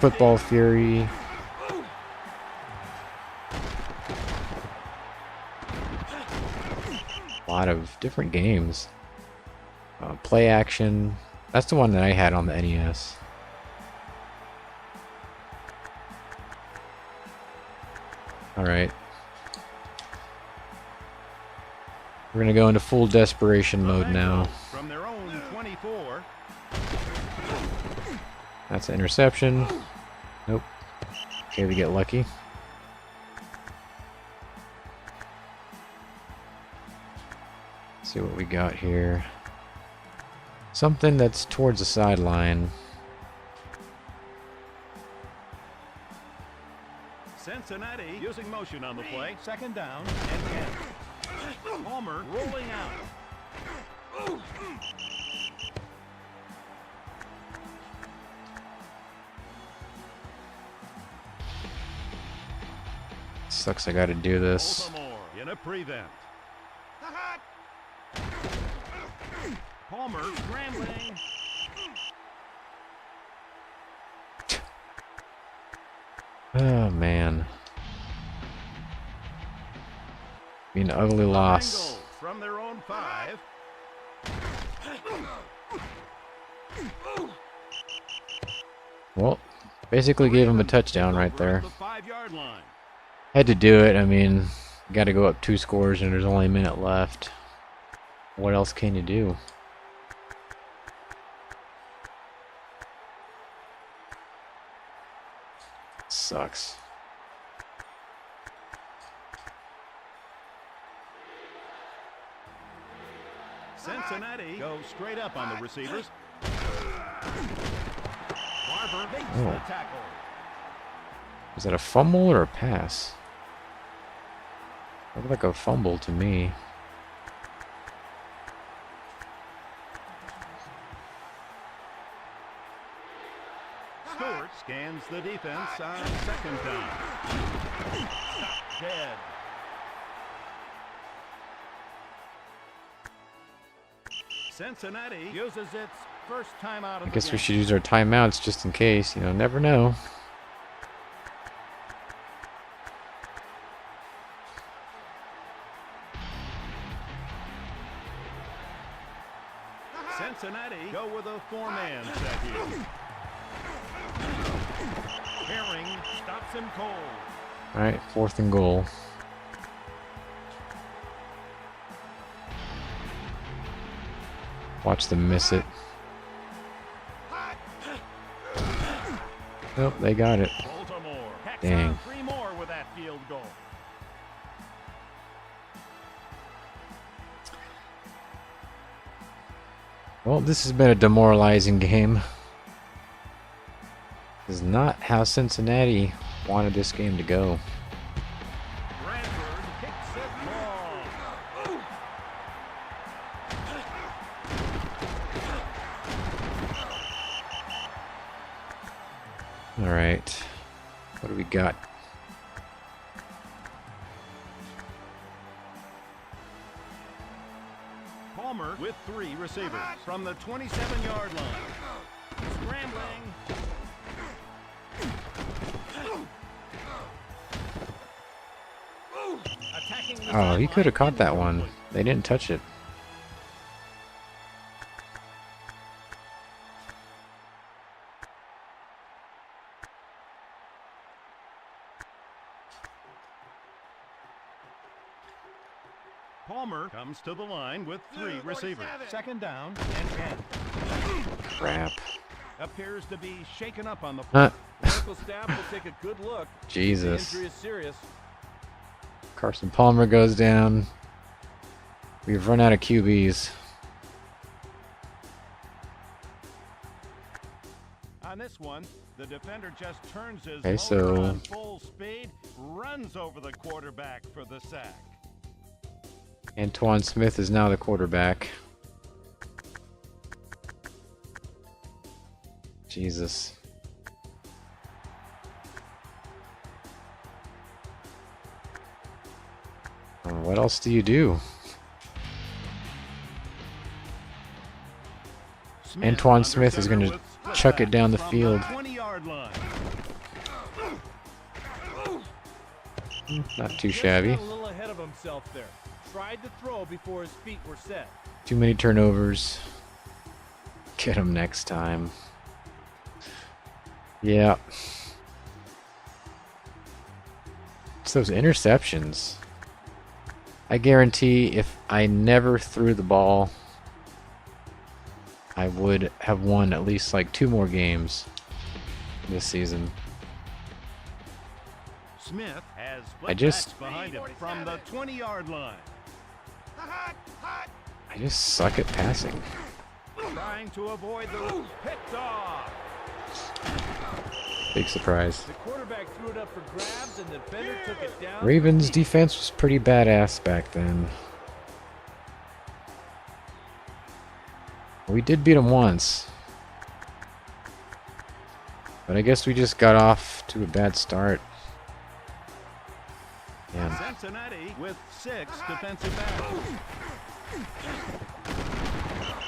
Football Fury. A lot of different games. Play Action. That's the one that I had on the NES. Alright. We're gonna go into full desperation mode now. From their own 24. That's an interception. Nope. Okay, we get lucky. Let's see what we got here. Something that's towards the sideline. Cincinnati using motion on the play. Second down and 10. Palmer rolling out. Sucks I gotta do this. Baltimore in a prevent. Palmer scrambling. Oh man. Be an ugly loss. Bengals from their own 5. Well, basically gave him a touchdown right there. The 5-yard line. Had to do it. I mean, got to go up 2 scores and there's only a minute left. What else can you do? Sucks. Cincinnati go straight up on the receivers. Barber makes Oh. the tackle. Is that a fumble or a pass? Looked like a fumble to me. Stewart scans the defense on second down. Stop dead. Cincinnati uses its first timeout of I guess we should use our timeouts just in case. You know, never know. Cincinnati go with a 4-man set here. Herring stops him cold. Alright, 4th and goal. Watch them miss it. Nope, they got it. Baltimore packs Dang. on 3 more with that field goal. Well, this has been a demoralizing game. This is not how Cincinnati wanted this game to go. Bradford kicks it long. Alright. What do we got? Palmer with 3 receivers from the 27-yard line. Scrambling. Attacking the Oh, he could have sideline caught that one. They didn't touch it. Palmer comes to the line with 3 receivers. Second down and 10. Crap. Appears to be shaken up on the Huh. play. medical staff will take a good look. Jesus. The injury is serious. Carson Palmer goes down. We've run out of QBs. On this one, the defender just turns his Okay, motor so on full speed, runs over the quarterback for the sack. Antoine Smith is now the quarterback. Jesus. What else do you do? Antoine Smith is going to chuck it down the field. 20-yard line. Not too shabby. Just got a little ahead of himself there. Tried to throw before his feet were set. Too many turnovers. Get him next time. Yeah. It's those interceptions. I guarantee if I never threw the ball, I would have won at least like 2 more games this season. Smith has I just- behind him from the 20-yard line. I just suck at passing. Trying to avoid the picked off. Big surprise. The quarterback threw it up for grabs and the defender took it down. Ravens defense was pretty badass back then. We did beat them once. But I guess we just got off to a bad start. Yeah. Cincinnati with 6 defensive backs.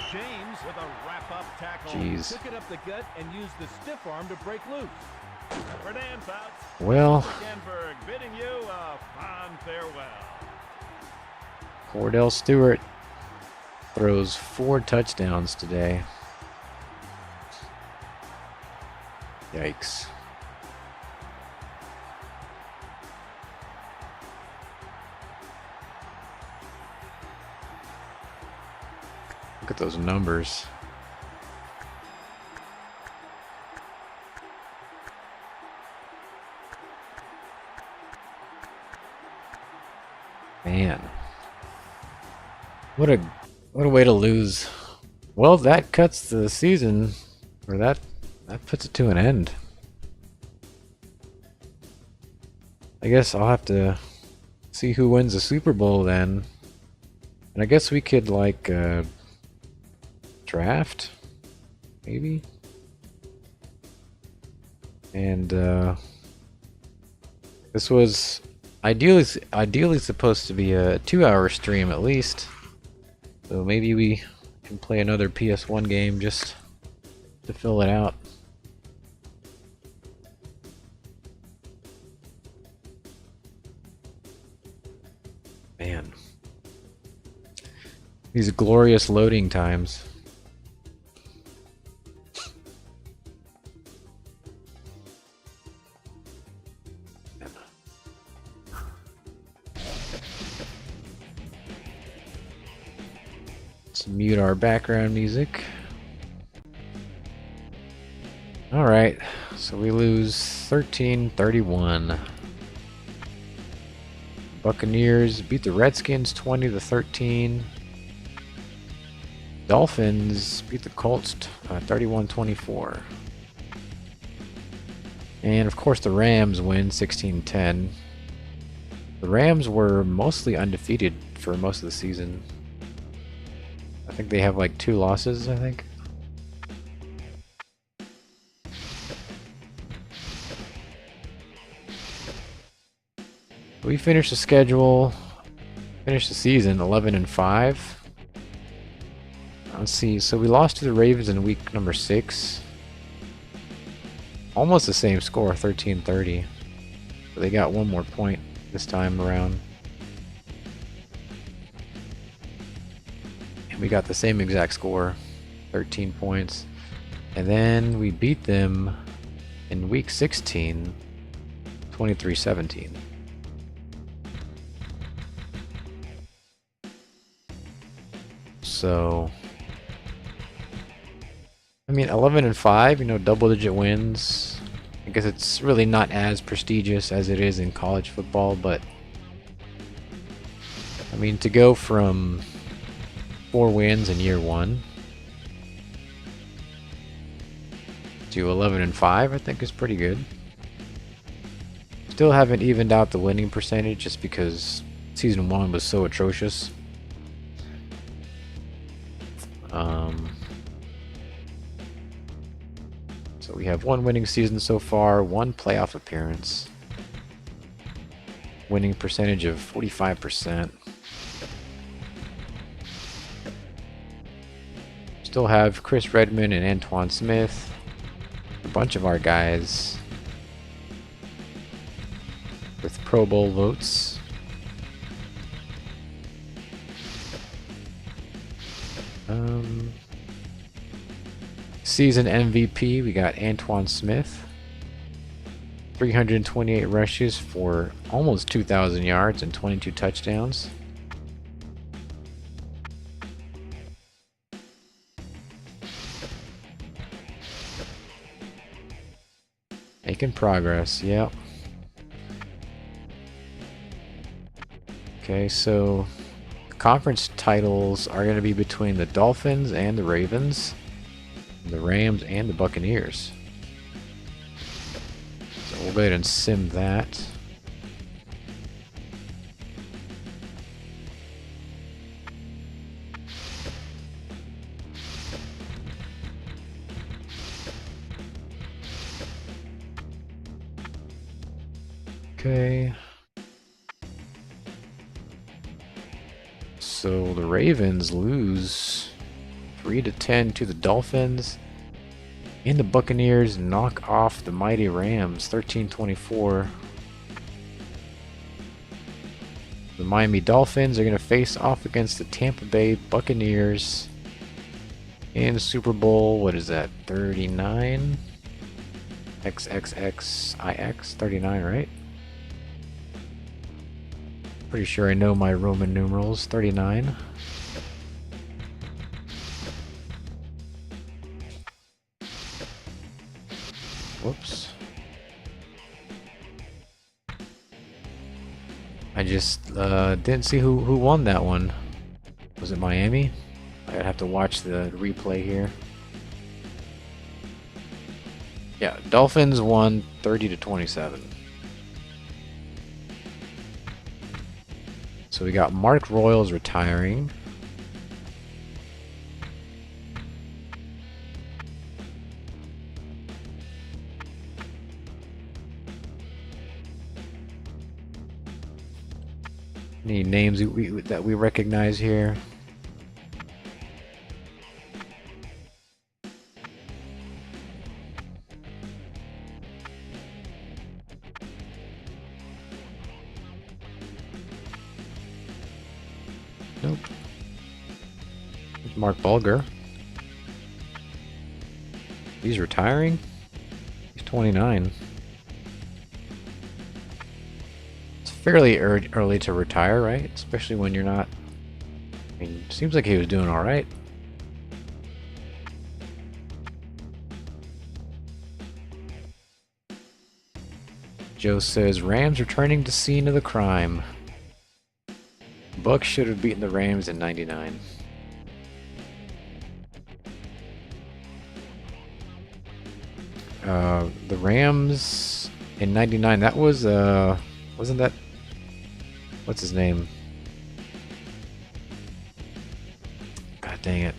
James with a wrap-up tackle. Jeez. Took it up the gut and used the stiff arm to break loose. Fernandez out. Well, Denberg bidding you a fond farewell. Cordell Stewart throws 4 touchdowns today. Yikes. Look at those numbers. Man. What a way to lose. Well, that cuts the season, or that puts it to an end. I guess I'll have to see who wins the Super Bowl then. And I guess we could like draft, maybe. And this was ideally supposed to be a 2-hour stream at least. So maybe we can play another PS1 game just to fill it out. Man. These glorious loading times. Let's mute our background music. Alright, so we lose 13-31. Buccaneers beat the Redskins 20-13. Dolphins beat the Colts 31-24. And of course the Rams win 16-10. The Rams were mostly undefeated for most of the season. I think they have like 2 losses, I think. We finished the schedule, finished the season 11-5. Let's see, so we lost to the Ravens in week number 6. Almost the same score, 13-30. But they got 1 more point this time around. And we got the same exact score, 13 points. And then we beat them in week 16, 23-17. So, I mean, 11-5, you know, double-digit wins. I guess it's really not as prestigious as it is in college football, but I mean, to go from 4 wins in year 1 to 11-5, I think is pretty good. Still haven't evened out the winning percentage just because season 1 was so atrocious. So we have 1 winning season so far, 1 playoff appearance. Winning percentage of 45%. Still have Chris Redmond and Antoine Smith. A bunch of our guys with Pro Bowl votes. Season MVP, we got Antoine Smith. 328 rushes for almost 2,000 yards and 22 touchdowns. Making progress, yep. Okay, so the conference titles are going to be between the Dolphins and the Ravens, the Rams and the Buccaneers. So we'll go ahead and sim that. Okay. So the Ravens lose 3-10 to the Dolphins, and the Buccaneers knock off the mighty Rams 13-24. The Miami Dolphins are going to face off against the Tampa Bay Buccaneers in Super Bowl, what is that, 39? XXXIX, 39, right? Pretty sure I know my Roman numerals, 39. Whoops. I just didn't see who won that one. Was it Miami? I'd have to watch the replay here. Yeah, Dolphins won 30-27. So we got Mark Royals retiring. Any names that we recognize here? Nope. There's Mark Bulger. He's retiring? He's 29. It's fairly early to retire, right? Especially when you're not... I mean, seems like he was doing alright. Joe says, Rams returning to scene of the crime. Bucks should have beaten the Rams in '99. The Rams in '99. That was wasn't that? What's his name? God dang it!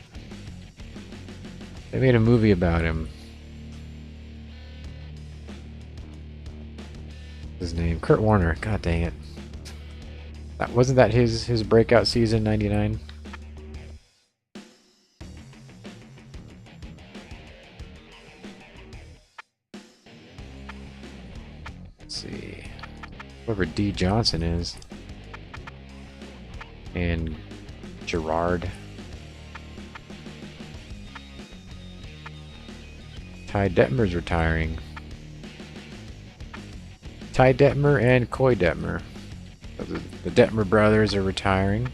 They made a movie about him. His name, Kurt Warner. God dang it! Wasn't that his breakout season, '99? Let's see. Whoever D. Johnson is. And Gerard. Ty Detmer's retiring. Ty Detmer and Coy Detmer. The Detmer brothers are retiring.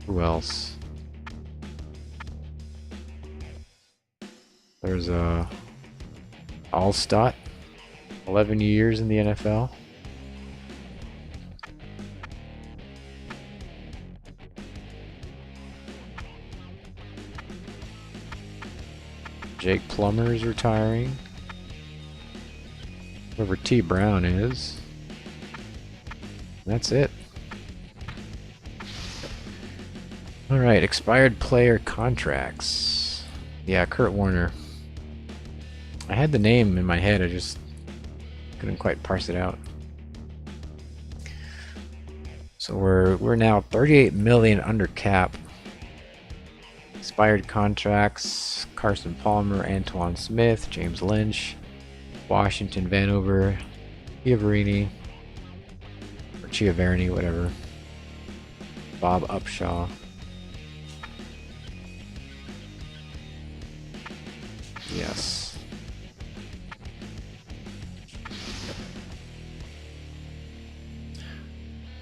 Who else? There's a Allstott, 11 years in the NFL. Jake Plummer is retiring. Whoever T. Brown is. That's it. Alright, expired player contracts. Yeah, Kurt Warner. I had the name in my head, I just couldn't quite parse it out. So we're now 38 million under cap. Expired contracts: Carson Palmer, Antoine Smith, James Lynch, Washington, Vanover, Chiaverini, or Chiaverini, whatever. Bob Upshaw. Yes.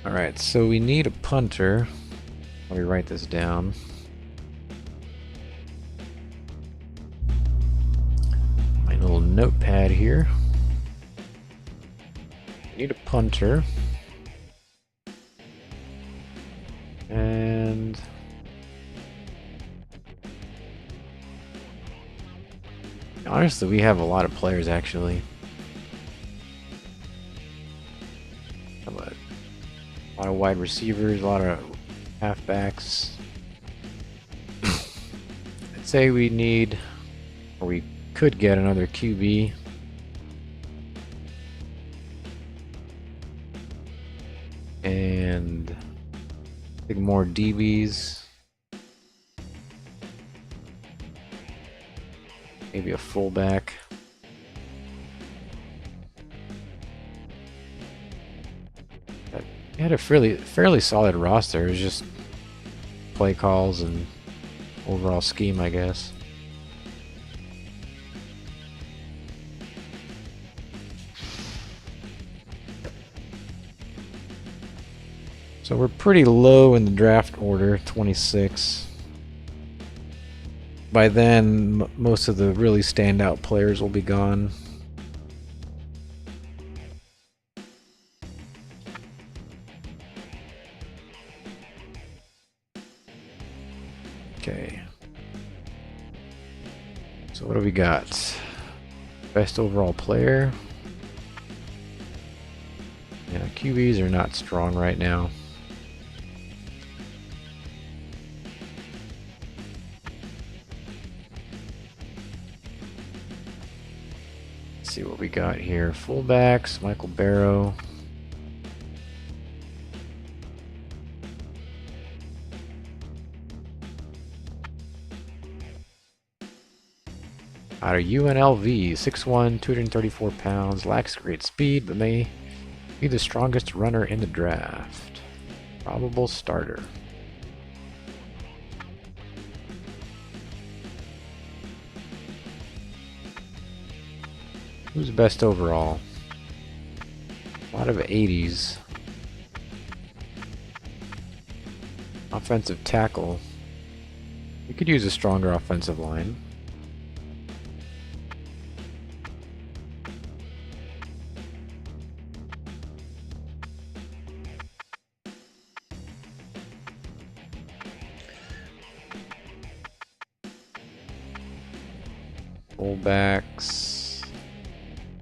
Alright, so we need a punter. Let me write this down. My little notepad here. We need a punter. And honestly, we have a lot of players actually. A lot of wide receivers, a lot of halfbacks. I'd say we need, or we could get another QB. And I think more DBs. Maybe a fullback. We had a fairly solid roster. It was just play calls and overall scheme, I guess. So we're pretty low in the draft order, 26. By then, most of the really standout players will be gone. Okay. So what do we got? Best overall player. Yeah, QBs are not strong right now. Let's see what we got here. Fullbacks, Michael Barrow. Out of UNLV, 6'1", 234 pounds, lacks great speed, but may be the strongest runner in the draft. Probable starter. Who's best overall? A lot of 80s. Offensive tackle. We could use a stronger offensive line. Fullbacks.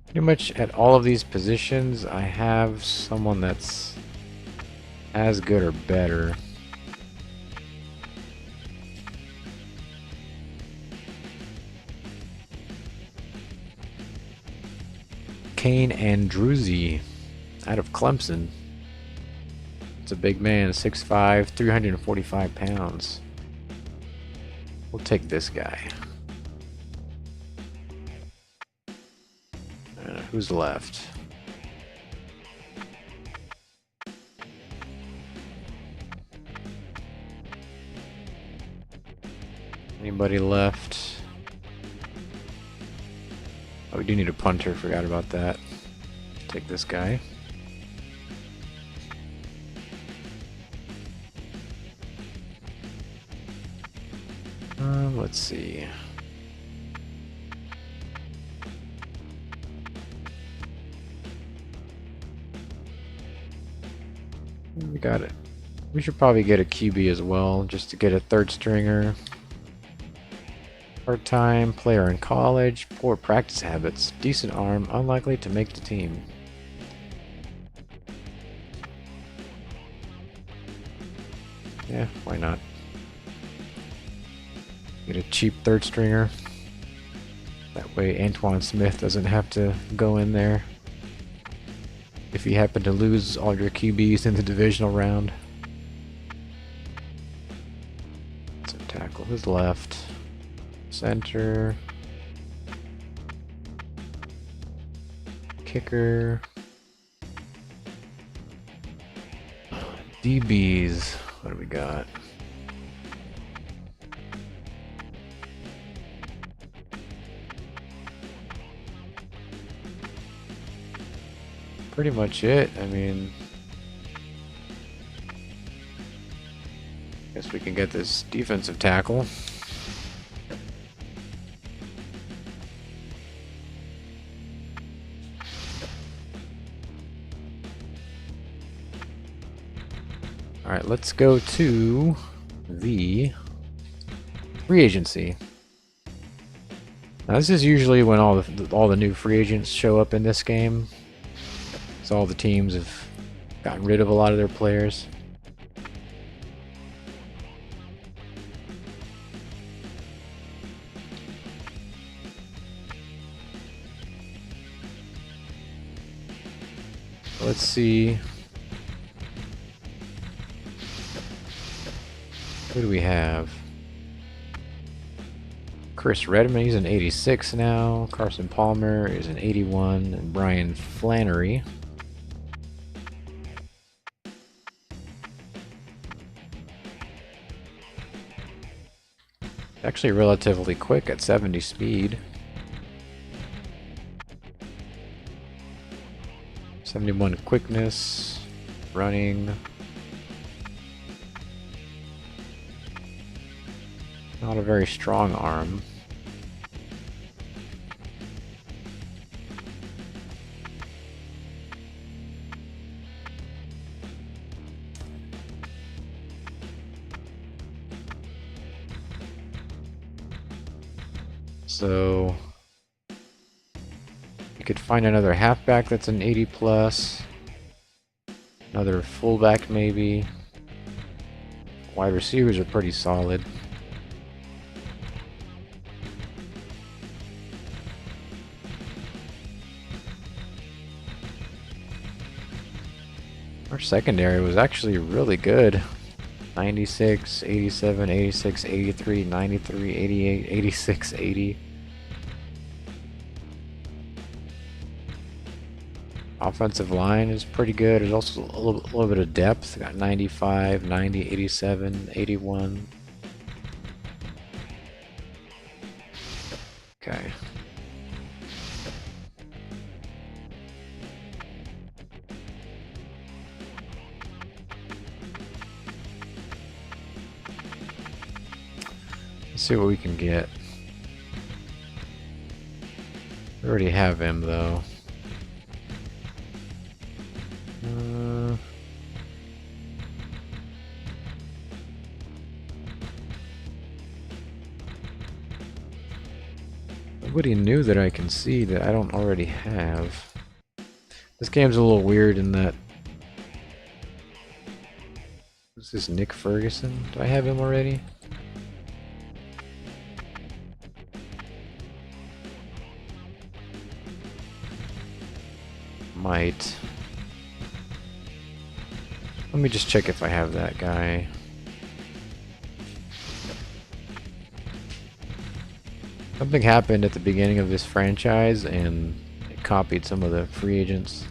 Pretty much at all of these positions, I have someone that's as good or better. Kane Andruzzi out of Clemson. It's a big man, 6'5", 345 pounds. We'll take this guy. Who's left? Anybody left? Oh, we do need a punter. Forgot about that. Take this guy. Let's see. We got it. We should probably get a QB as well, just to get a third stringer. Part-time, player in college, poor practice habits, decent arm, unlikely to make the team. Yeah, why not? Get a cheap third stringer. That way Antoine Smith doesn't have to go in there if you happen to lose all your QBs in the divisional round. So tackle his left. Center. Kicker. DBs. What do we got? Pretty much it. I mean, guess we can get this defensive tackle. Alright, let's go to the free agency. Now this is usually when all the new free agents show up in this game. So all the teams have gotten rid of a lot of their players. Let's see. Who do we have? Chris Redmond, he's an 86 now. Carson Palmer is an 81. And Brian Flannery. Actually relatively quick at 70 speed. 71 quickness. Running. Not a very strong arm. So you could find another halfback that's an 80 plus. Another fullback maybe. Wide receivers are pretty solid. Our secondary was actually really good. 96, 87, 86, 83, 93, 88, 86, 80. Offensive line is pretty good. There's also a little bit of depth. Got 95, 90, 87, 81. Okay. Let's see what we can get. We already have him though. Nobody new that I can see that I don't already have. This game's a little weird in that. Is this Nick Ferguson? Do I have him already? Might. Let me just check if I have that guy. Something happened at the beginning of this franchise and it copied some of the free agents.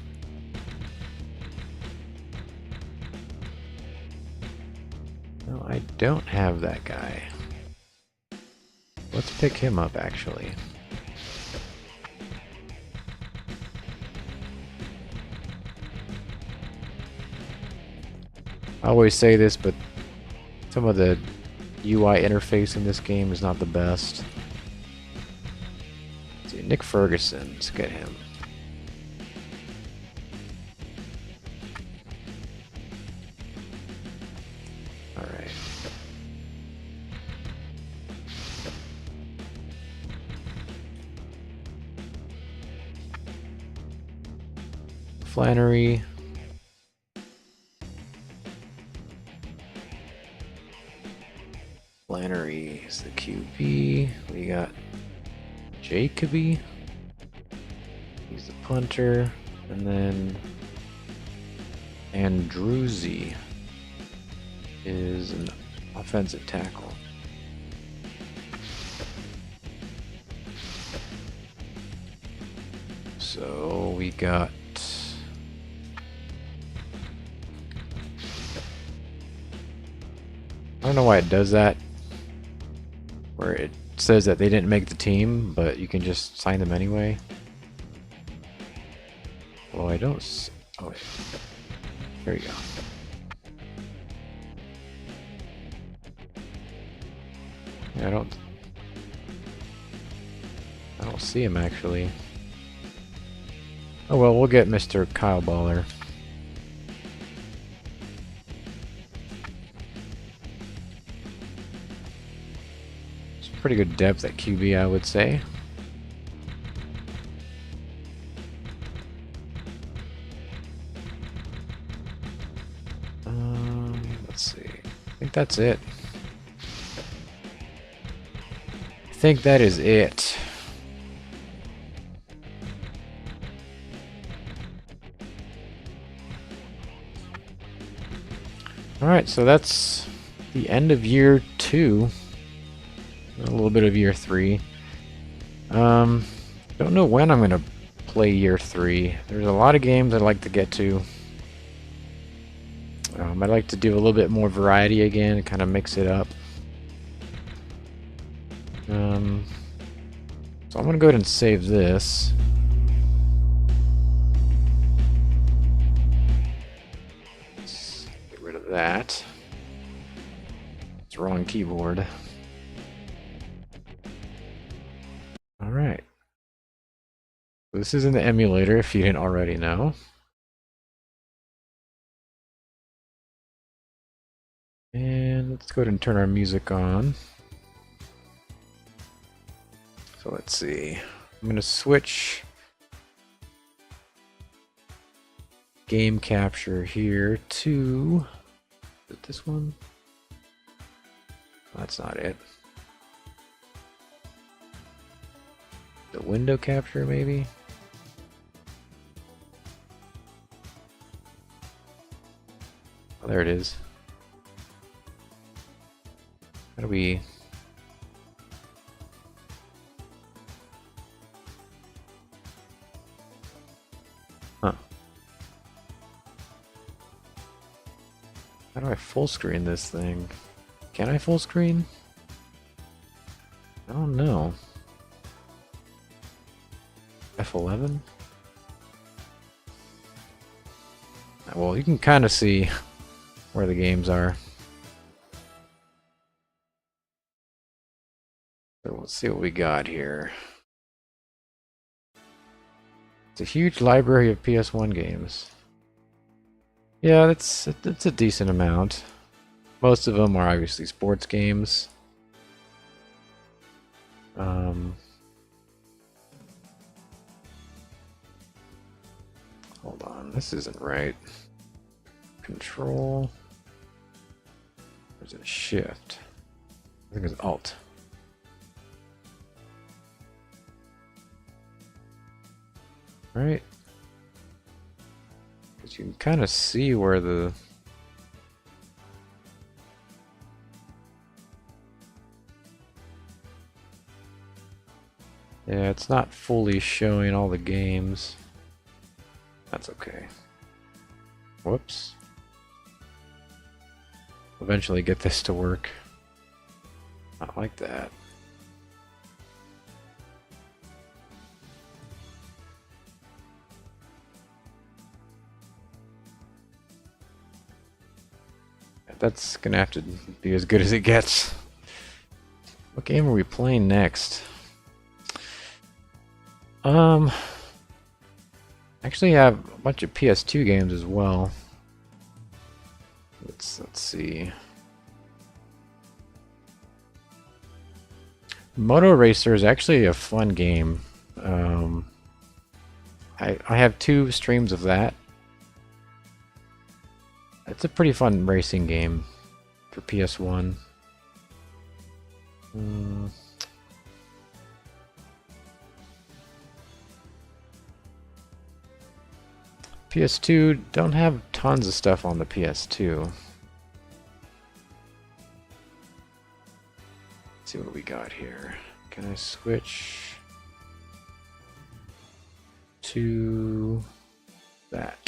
No, I don't have that guy. Let's pick him up actually. I always say this, but some of the UI interface in this game is not the best. Let's see, Nick Ferguson, let's get him. Flannery. Flannery is the QB. We got Jacoby. He's the punter. And then Andruzzi is an offensive tackle. So we got I don't know why it does that, where it says that they didn't make the team, but you can just sign them anyway. Well, I don't oh, wait. There you go. Yeah, I don't see him actually. Oh well, we'll get Mr. Kyle Baller. It's pretty good depth at QB, I would say. Let's see. I think that's it. I think that is it. Alright, so that's the end of year 2. A little bit of year 3. Don't know when I'm going to play year 3. There's a lot of games I'd like to get to. I'd like to do a little bit more variety again, kind of mix it up. So I'm going to go ahead and save this. Let's get rid of that. It's the wrong keyboard. Alright. This is in the emulator if you didn't already know. And let's go ahead and turn our music on. So let's see. I'm going to switch game capture here to... Is it this one? Oh, that's not it. The window capture, maybe? Oh, there it is. How do we... Huh. How do I full screen this thing? Can I full screen? I don't know. F11? Well, you can kind of see where the games are. So let's see what we got here. It's a huge library of PS1 games. Yeah, it's a decent amount. Most of them are obviously sports games. Hold on, this isn't right. Control. Or is it Shift? I think it's Alt. Right? Because you can kind of see where the... Yeah, it's not fully showing all the games. That's okay. Whoops. Eventually get this to work. Not like that. That's gonna have to be as good as it gets. What game are we playing next? Actually have a bunch of PS2 games as well. Let's see. Moto Racer is actually a fun game. I have 2 streams of that. It's a pretty fun racing game for PS1. PS2 don't have tons of stuff on the PS2. Let's see what we got here. Can I switch to that?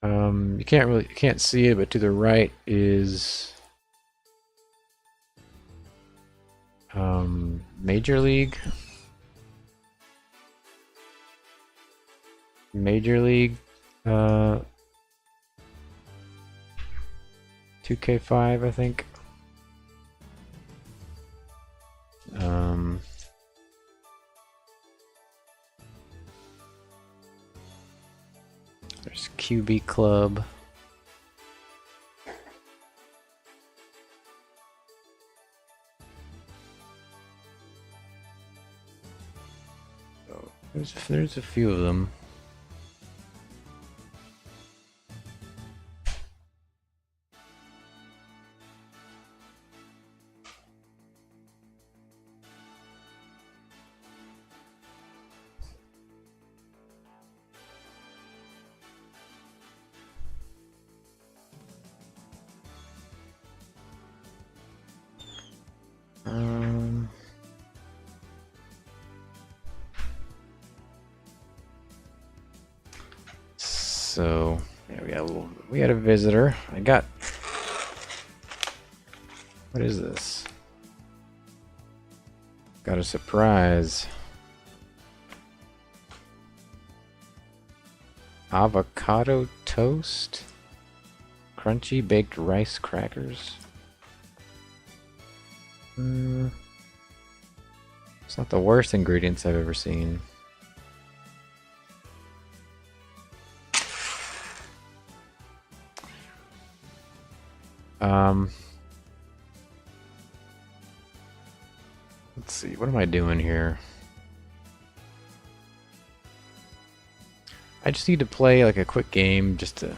You can't see it, but to the right is Major League. Major League 2K5, I think. There's QB Club. So there's a few of them. So yeah, we had a visitor. What is this? Got a surprise. Avocado toast, crunchy baked rice crackers. It's not the worst ingredients I've ever seen. Let's see, what am I doing here? I just need to play like a quick game just to...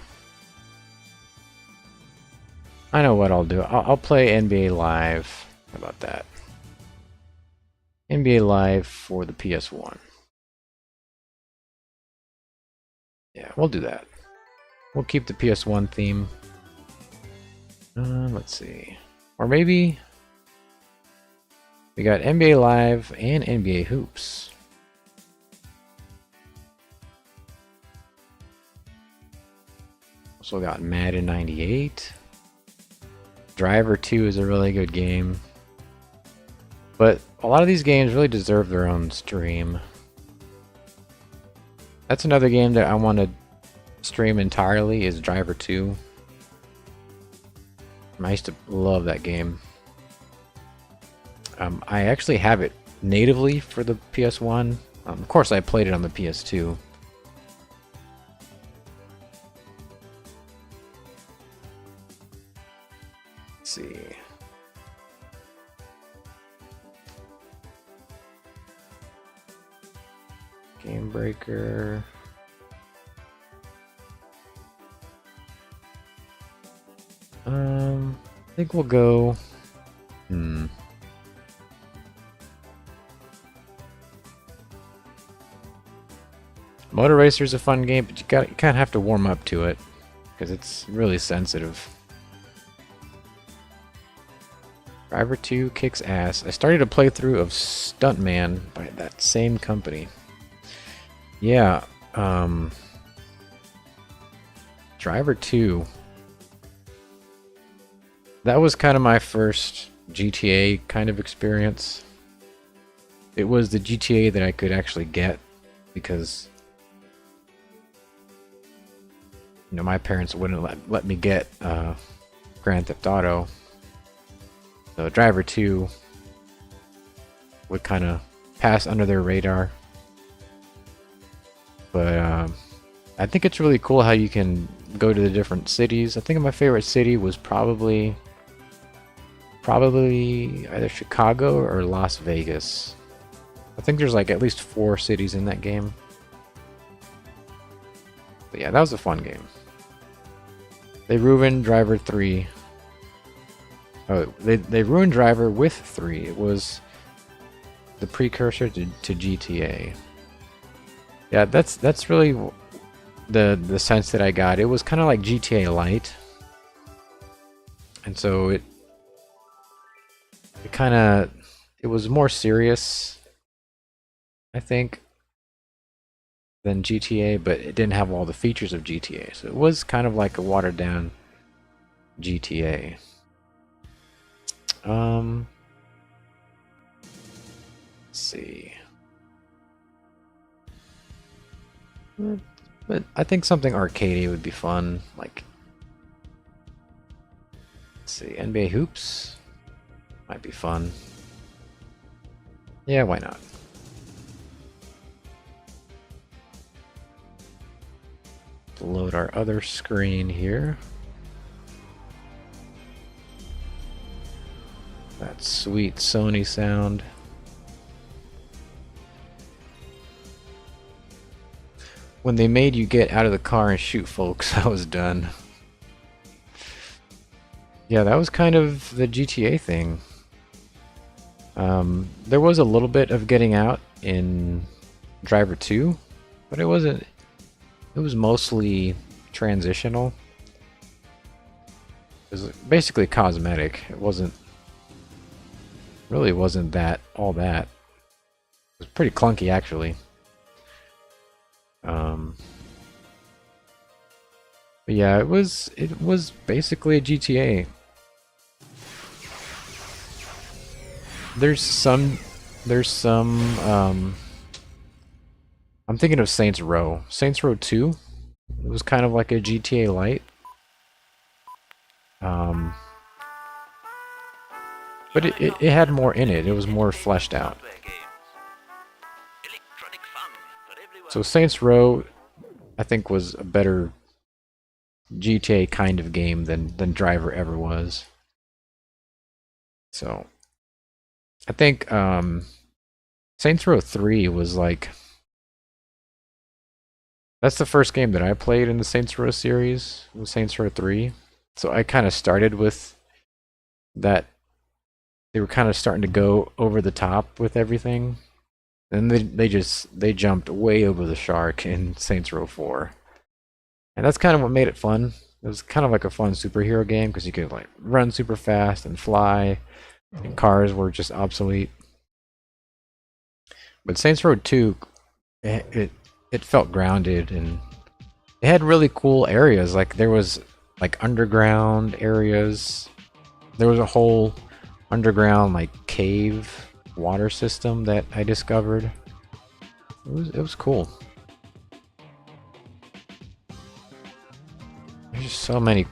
I know what I'll do. I'll play NBA Live. How about that? NBA Live for the PS1. Yeah, we'll do that. We'll keep the PS1 theme. Let's see. Or maybe we got NBA Live and NBA Hoops. Also got Madden 98. Driver 2 is a really good game. But a lot of these games really deserve their own stream. That's another game that I want to stream entirely is Driver 2. I used to love that game. I actually have it natively for the PS1. Of course, I played it on the PS2. Let's see. Game Breaker. I think we'll go. Motor Racer is a fun game, but you kind of have to warm up to it because it's really sensitive. Driver 2 kicks ass. I started a playthrough of Stuntman by that same company. Yeah, Driver 2. That was kind of my first GTA kind of experience. It was the GTA that I could actually get because, you know, my parents wouldn't let me get Grand Theft Auto. So Driver 2 would kind of pass under their radar. But I think it's really cool how you can go to the different cities. I think my favorite city was probably either Chicago or Las Vegas. I think there's like at least 4 cities in that game. But But yeah, that was a fun game. They ruined Driver 3. Oh, they ruined Driver with 3. It was the precursor to GTA. Yeah, that's really the sense that I got. It was kind of like GTA Lite, and so it was more serious, I think, than GTA, but it didn't have all the features of GTA. So it was kind of like a watered down GTA. Let's see. But I think something arcadey would be fun. Like, let's see, NBA Hoops might be fun. Yeah, why not? Load our other screen here. That sweet Sony sound. When they made you get out of the car and shoot folks, I was done. Yeah, that was kind of the GTA thing. There was a little bit of getting out in Driver 2, but it wasn't. It was mostly transitional. It was basically cosmetic. It wasn't that all that. It was pretty clunky actually. But yeah, it was basically a GTA. There's some I'm thinking of Saints Row. Saints Row 2. It was kind of like a GTA Lite. But it had more in it. It was more fleshed out. So Saints Row, I think, was a better GTA kind of game than Driver ever was. So I think Saints Row 3 was like, that's the first game that I played in the Saints Row series, was Saints Row 3. So I kind of started with that. They were kind of starting to go over the top with everything. And they jumped way over the shark in Saints Row 4. And that's kind of what made it fun. It was kind of like a fun superhero game because you could like run super fast and fly, and cars were just obsolete. But Saints Row 2, it felt grounded, and it had really cool areas. Like there was like underground areas. There was a whole underground like cave water system that I discovered. It was cool. There's just so many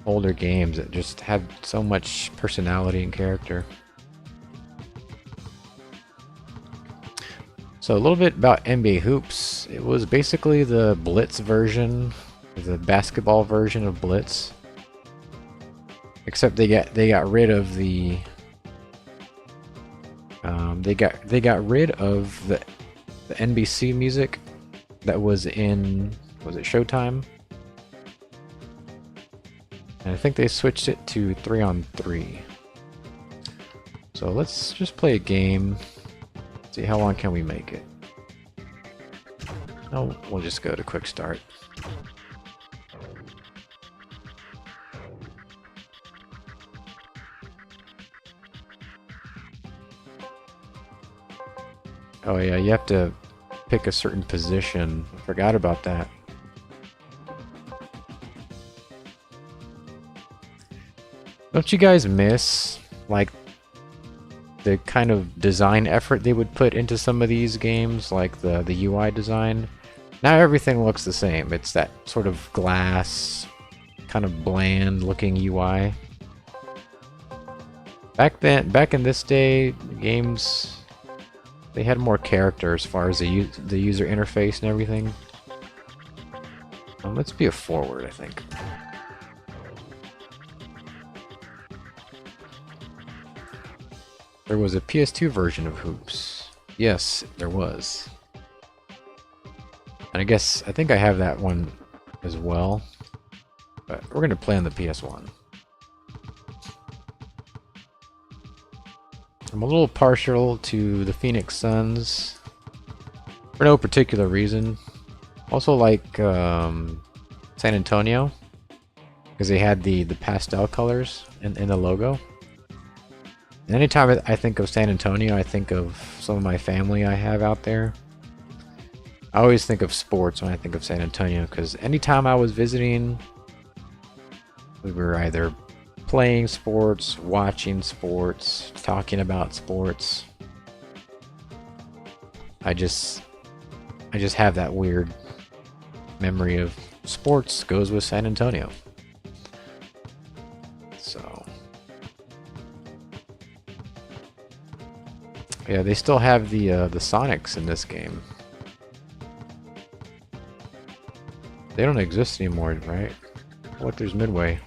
older games that just have so much personality and character. So a little bit about NBA Hoops. It was basically the Blitz version, the basketball version of Blitz. Except they got rid of the they got rid of the NBC music that was in, was it Showtime? And I think they switched it to 3-on-3. So let's just play a game. See how long can we make it. Oh, we'll just go to quick start. Oh yeah, you have to pick a certain position. I forgot about that. Don't you guys miss, like, the kind of design effort they would put into some of these games, like the UI design? Now everything looks the same. It's that sort of glass, kind of bland looking UI. Back in this day, games, they had more character as far as the user interface and everything. Let's be a forward, I think. There was a PS2 version of Hoops. Yes, there was. And I think I have that one as well. But we're going to play on the PS1. I'm a little partial to the Phoenix Suns for no particular reason. Also like San Antonio, because they had the pastel colors in the logo. And anytime I think of San Antonio, I think of some of my family I have out there. I always think of sports when I think of San Antonio, because anytime I was visiting, we were either playing sports, watching sports, talking about sports. I just have that weird memory of sports goes with San Antonio. So yeah, they still have the Sonics in this game. They don't exist anymore, right? What, there's Midway.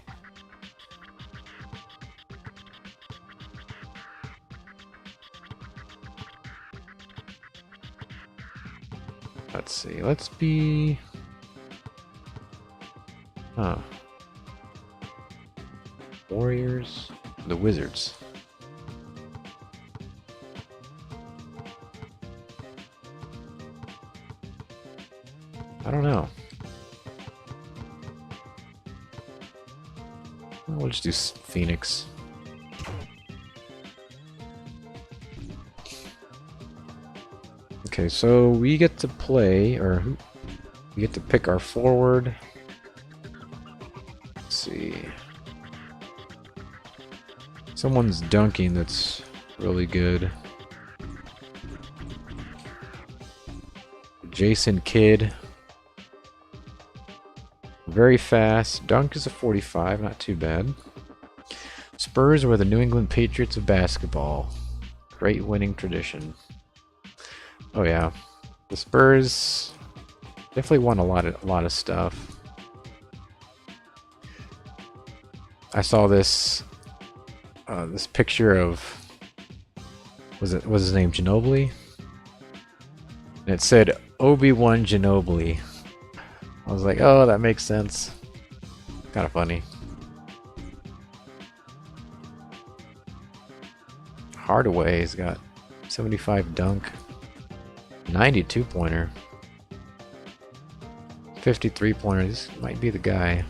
Let's see, let's be... Huh. Warriors? The Wizards. I don't know. We'll just do Phoenix. Okay, so we get to play, or we get to pick our forward. Let's see. Someone's dunking that's really good. Jason Kidd. Very fast. Dunk is a 45, not too bad. Spurs were the New England Patriots of basketball. Great winning tradition. Oh yeah, the Spurs definitely won a lot of stuff. I saw this this picture of was his name Ginobili, and it said Obi-Wan Ginobili. I was like, oh, that makes sense. Kind of funny. Hardaway's got 75 dunk. 92 pointer. 53 pointer. This might be the guy.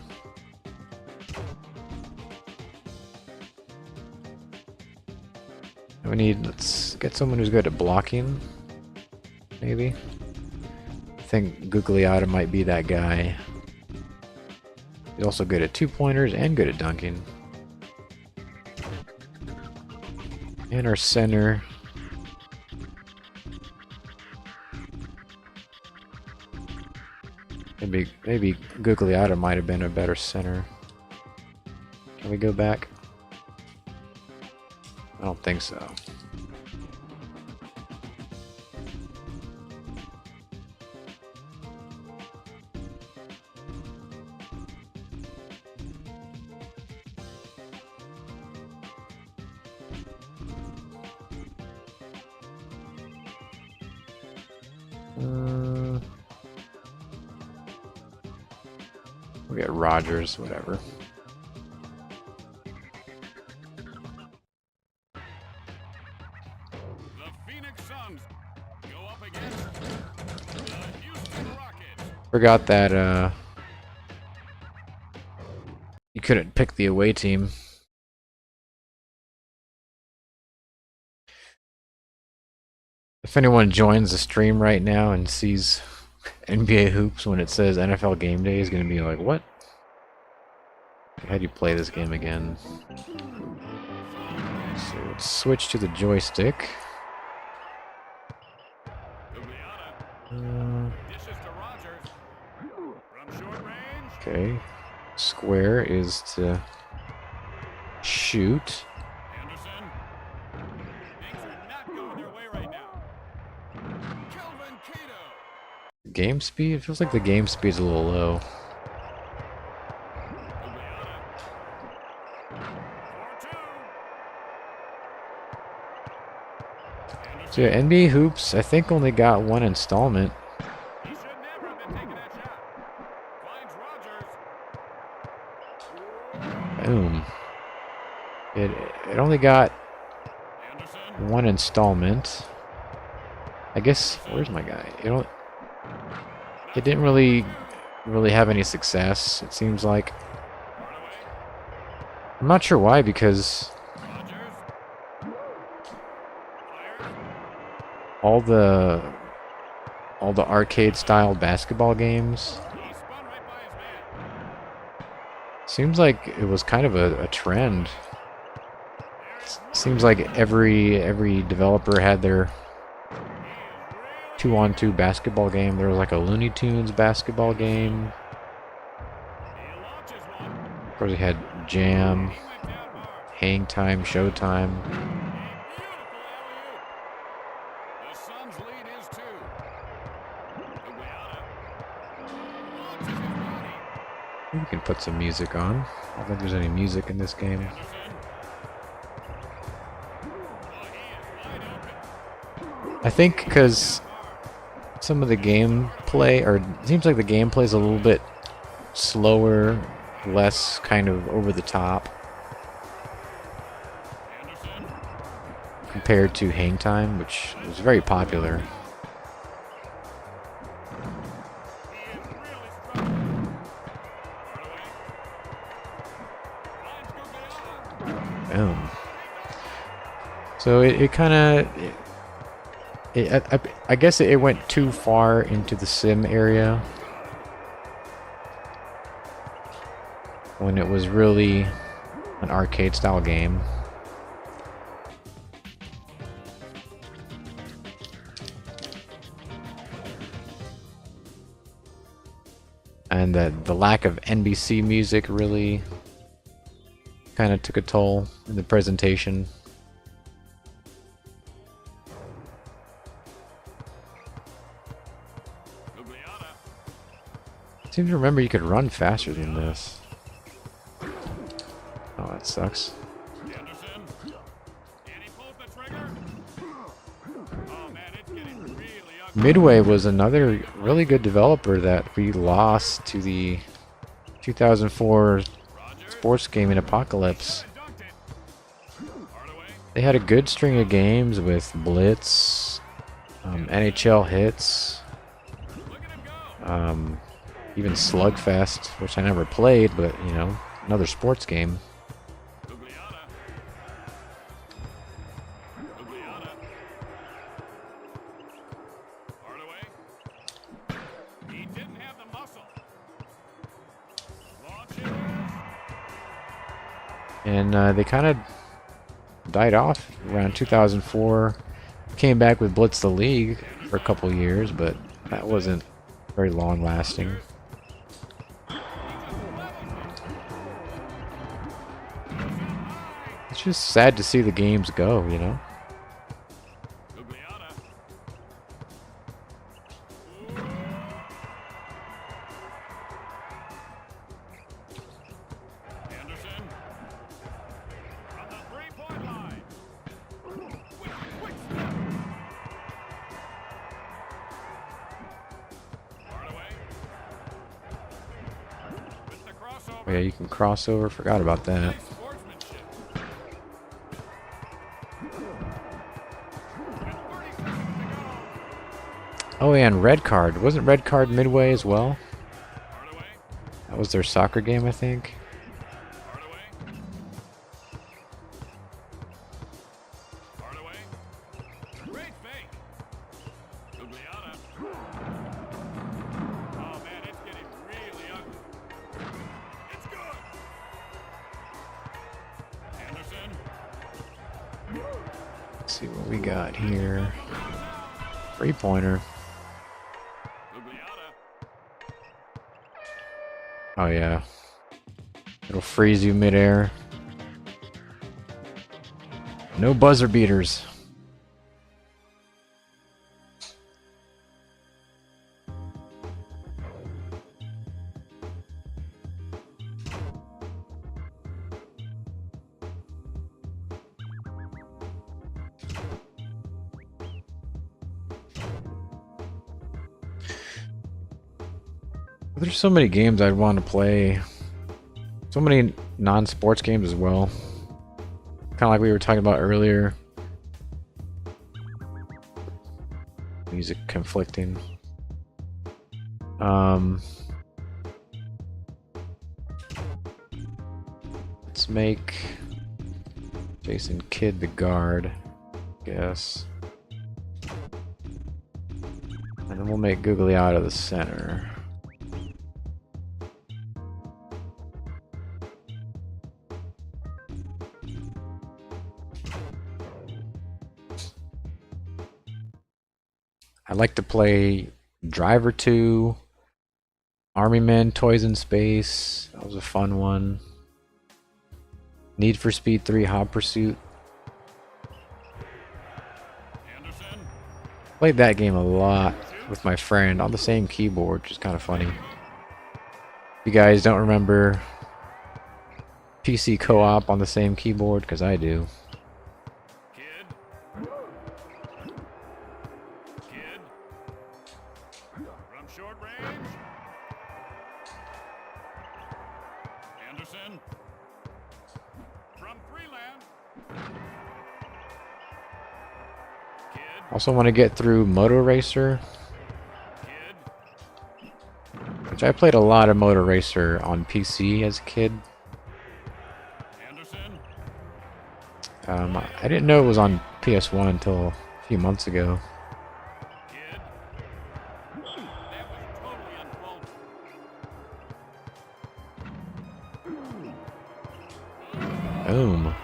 Let's get someone who's good at blocking. Maybe. I think Gugliotta might be that guy. He's also good at 2-pointers and good at dunking. And our center. Maybe Gugliotta might have been a better center. Can we go back? I don't think so. We got Rogers, whatever. The Phoenix Suns go up against the Houston Rockets. Forgot that you couldn't pick the away team. If anyone joins the stream right now and sees NBA hoops when it says NFL GameDay, is going to be like, what? How do you play this game again? So let's switch to the joystick. Okay. Square is to shoot. Game speed? It feels like the game speed's a little low. So yeah, NBA Hoops, I think only got one installment. Boom. It only got one installment. I guess, where's my guy? It didn't really have any success, it seems like. I'm not sure why, because all the arcade style basketball games, seems like it was kind of a trend. Seems like every developer had their 2-on-2 basketball game. There was like a Looney Tunes basketball game. Of course, we had Jam, Hang Time, Showtime. We can put some music on. I don't think there's any music in this game. I think because some of the gameplay, or it seems like the gameplay is a little bit slower, less kind of over the top compared to Hang Time, which was very popular. Boom. So it kind of, I guess it went too far into the sim area when it was really an arcade style game. And the lack of NBC music really kind of took a toll in the presentation. I seem to remember you could run faster than this. Oh, that sucks. Midway was another really good developer that we lost to the 2004 sports gaming apocalypse. They had a good string of games with Blitz, NHL Hits, even Slugfest, which I never played, but you know, another sports game. And they kind of died off around 2004. Came back with Blitz the League for a couple years, but that wasn't very long lasting. It's just sad to see the games go, you know? Oh yeah, you can cross over. Forgot about that. Oh yeah, and Red Card. Wasn't Red Card Midway as well? That was their soccer game, I think. Let's see what we got here. Three-pointer. Oh yeah. It'll freeze you midair. No buzzer beaters. There's so many games I'd want to play So many non-sports games as well. Kind of like we were talking about earlier. Music conflicting. Let's make Jason Kidd the guard, I guess. And then we'll make Googly out of the center. I like to play Driver 2, Army Men, Toys in Space. That was a fun one. Need for Speed 3, Hot Pursuit. Anderson. Played that game a lot with my friend on the same keyboard, which is kind of funny. If you guys don't remember PC co-op on the same keyboard, because I do. Kid. Kid. From short range. Anderson. From Freeland. Kid. Also want to get through Motor Racer, Kid. which I played a lot of Motor Racer on PC as a kid. Anderson. I didn't know it was on PS1 until a few months ago. Kid. That was totally uncalled for. Boom.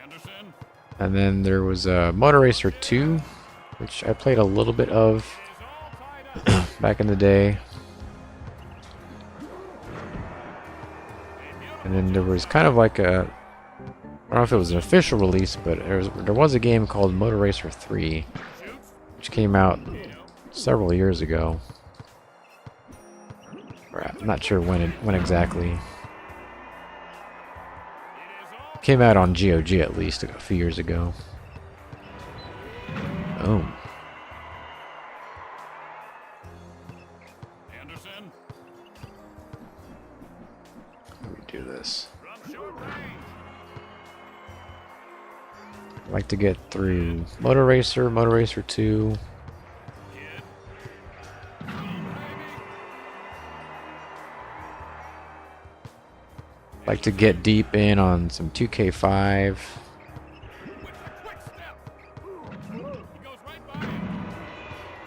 Anderson. And then there was Motor Racer 2, which I played a little bit of It is all tied up. back in the day. And then there was kind of like a, I don't know if it was an official release, but there was a game called Motor Racer 3, which came out several years ago. I'm not sure when exactly. Came out on GOG at least a few years ago. Boom. Anderson. Let me do this. From short range. I like to get through Motor Racer, Motor Racer 2. Kid. Like to get deep in on some 2K5. With a quick step. He goes right by him.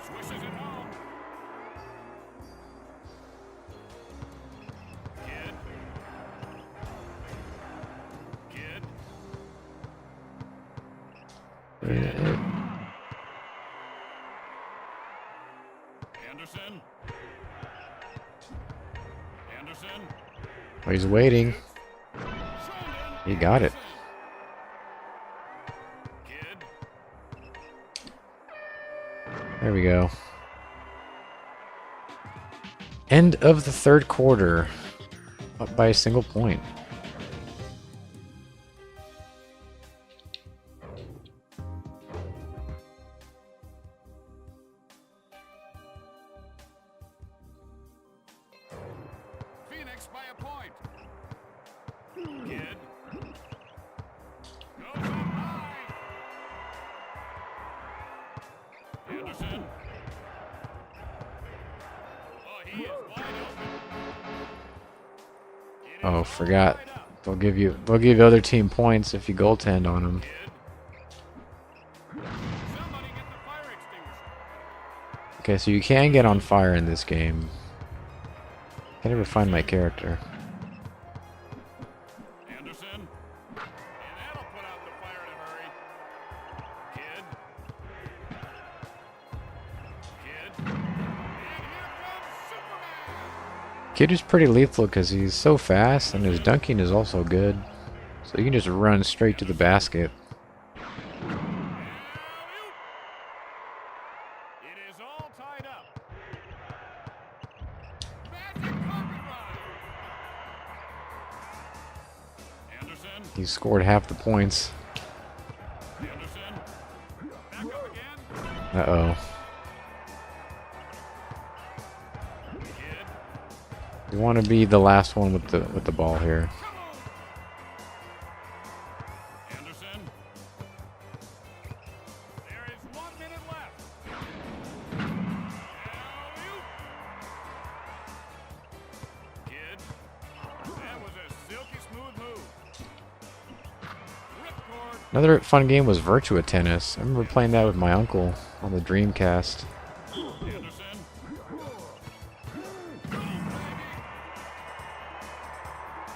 Swishes it home. Kid. Kid. Anderson. Anderson. Oh, he's waiting. Sheldon. He got it. Kid. There we go. End of the third quarter. Up by a single point. Phoenix by a point. Kid. Goes up high. Anderson. Oh, he is wide open. It Oh, is forgot. all tied up. They'll give you other team points if you goaltend on them. Kid. Somebody get the fire extinguisher. Okay, so you can get on fire in this game. I never find my character. Anderson. And that'll put out the fire in a hurry. Kid. Kid. And here comes Superman. Kid is pretty lethal because he's so fast and his dunking is also good. So you can just run straight to the basket. It is all tied up. Magic carpet ride. Anderson. He scored half the points. Anderson. Back up again. Uh-oh. Kid. We want to be the last one with the ball here. Anderson. There is 1 minute left. Alley-oop. Kid. That was a silky smooth move. Ripcord. Another fun game was Virtua Tennis. I remember playing that with my uncle on the Dreamcast. Anderson.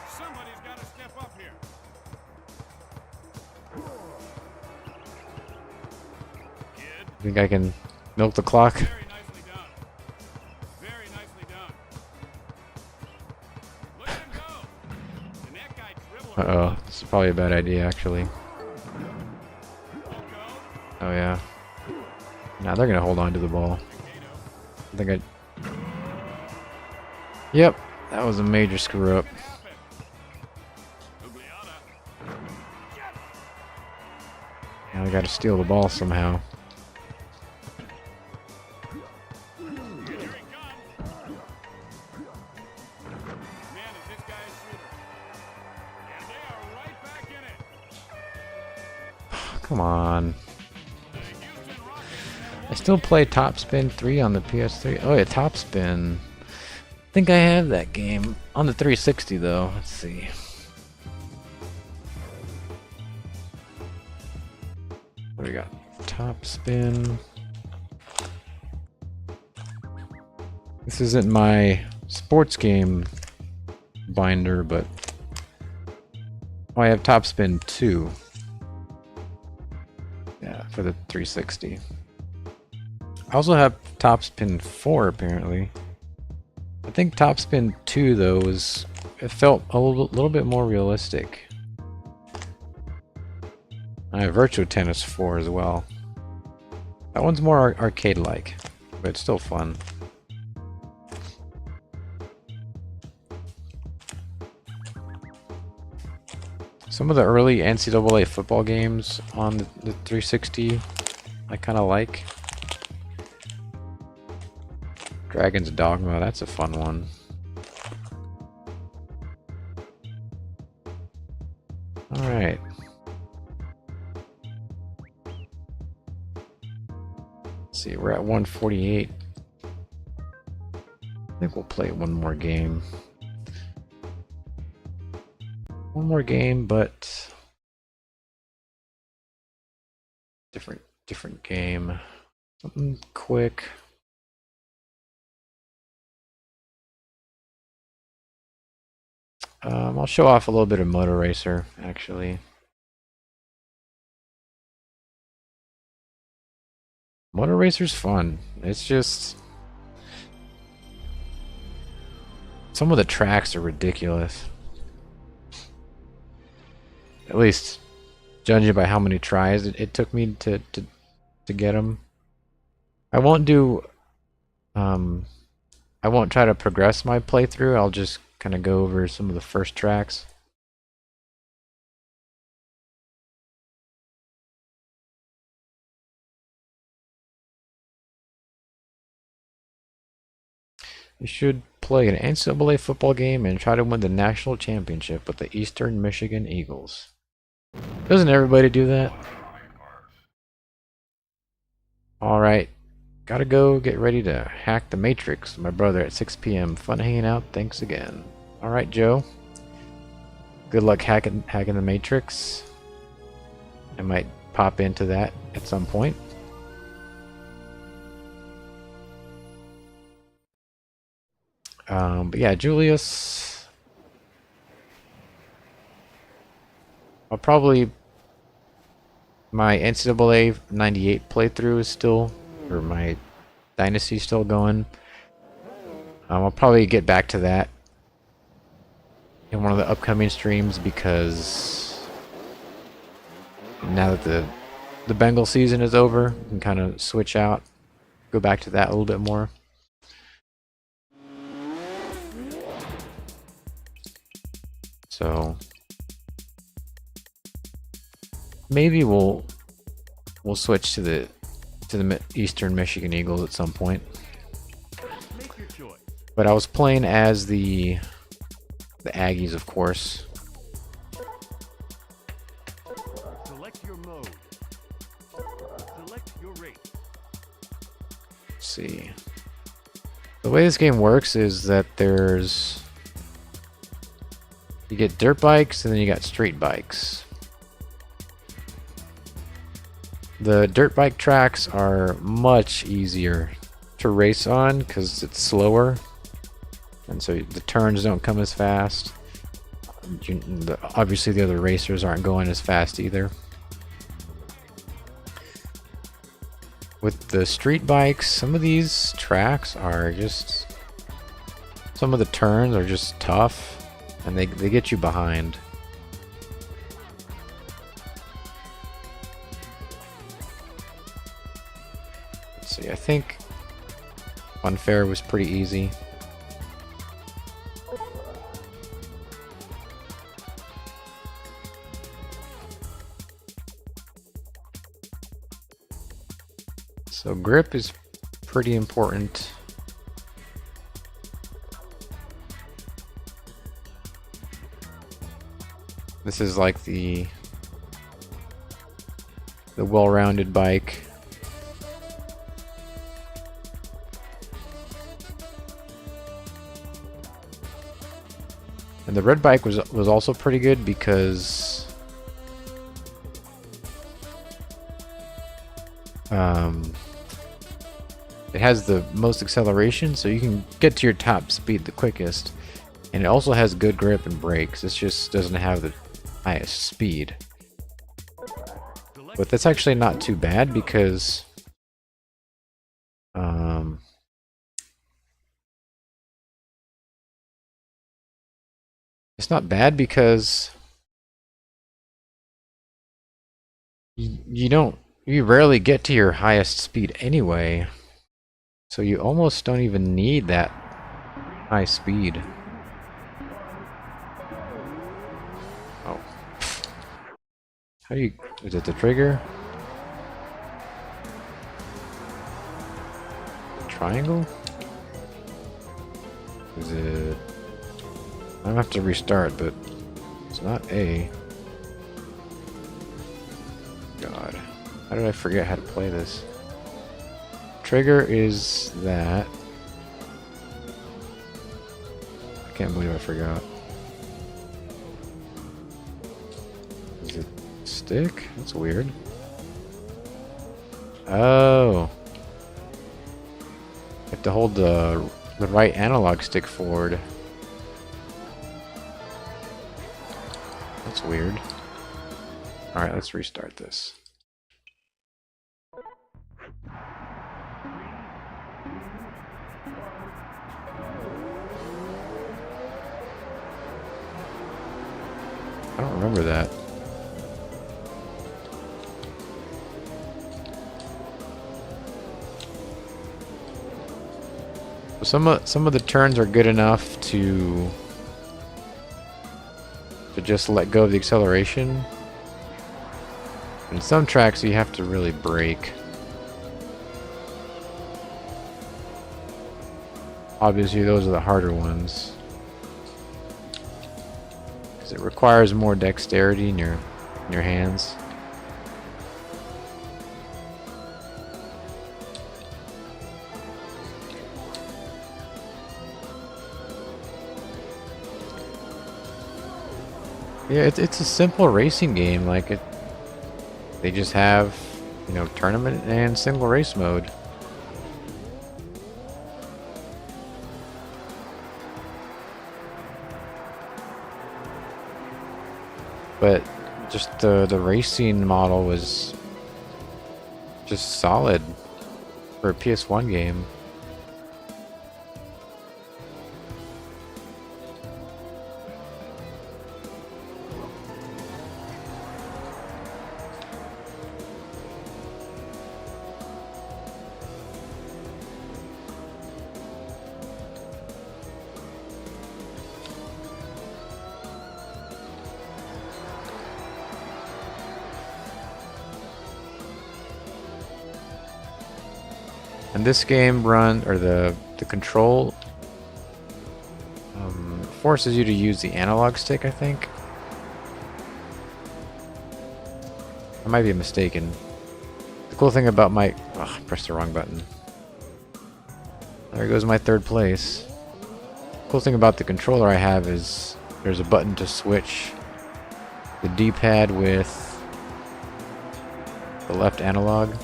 Somebody's got to step up here. Kid. Think I can milk the clock? Very nicely done. Very nicely done. Look at him go. And that guy dribbled. Uh-oh. This is probably a bad idea, actually. Oh, yeah. Now they're going to hold on to the ball. I think I... Yep. That was a major screw-up. Now I got to steal the ball somehow. Come on. I still play Top Spin 3 on the PS3. Oh yeah, Top Spin. I think I have that game on the 360 though. Let's see. What do we got? Top Spin. This isn't my sports game binder, but oh, I have Top Spin 2. Yeah, for the 360. I also have Top Spin 4 apparently. I think Top Spin 2 though it felt a little bit more realistic. I have Virtua Tennis 4 as well. That one's more arcade-like, but it's still fun. Some of the early NCAA football games on the 360 I kind of like. Dragon's Dogma, that's a fun one. Alright. Let's see, we're at 148. I think we'll play one more game. One more game, but different game. Something quick. I'll show off a little bit of Motor Racer, actually. Motor Racer's fun. It's just... some of the tracks are ridiculous. At least, judging by how many tries it took me to get them. I won't do... I won't try to progress my playthrough. I'll just kind of go over some of the first tracks. You should play an NCAA football game and try to win the national championship with the Eastern Michigan Eagles. Doesn't everybody do that? Alright. Gotta go get ready to hack the Matrix. My brother at 6 p.m. Fun hanging out. Thanks again. Alright, Joe. Good luck hacking the Matrix. I might pop into that at some point. But yeah, Julius. I'll probably... my NCAA 98 playthrough is still... or my Dynasty still going. I'll probably get back to that in one of the upcoming streams because now that the Bengals season is over, I can kind of switch out, go back to that a little bit more. So maybe we'll switch to the Eastern Michigan Eagles at some point. Make your choice. But I was playing as the Aggies, of course. Select your mode. Select your race. Let's see. The way this game works is that you get dirt bikes and then you got street bikes. The dirt bike tracks are much easier to race on because it's slower, and so the turns don't come as fast. Obviously the other racers aren't going as fast either. With the street bikes, some of these tracks are just... some of the turns are just tough, and they get you behind. Let's see, I think Unfair was pretty easy. So grip is pretty important. This is like the well-rounded bike. And the red bike was also pretty good because it has the most acceleration, so you can get to your top speed the quickest. And it also has good grip and brakes. It just doesn't have the highest speed. But that's actually not too bad because it's not bad because you rarely get to your highest speed anyway. So you almost don't even need that high speed. Oh. How do you... is it the trigger? The triangle? Is it... I don't have to restart, but it's not A. God. How did I forget how to play this? Trigger is that. I can't believe I forgot. Is it stick? That's weird. Oh. You have to hold the right analog stick forward. That's weird. Alright, let's restart this. I don't remember that. Some of the turns are good enough to just let go of the acceleration. In some tracks you have to really brake. Obviously those are the harder ones. Because it requires more dexterity in your hands. Yeah, it's a simple racing game. Like they just have, you know, tournament and single race mode. But just the racing model was just solid for a PS1 game. And this game the control forces you to use the analog stick, I think. I might be mistaken. The cool thing about my... Oh, I pressed the wrong button. There goes my third place. Cool thing about the controller I have is there's a button to switch the D-pad with the left analog.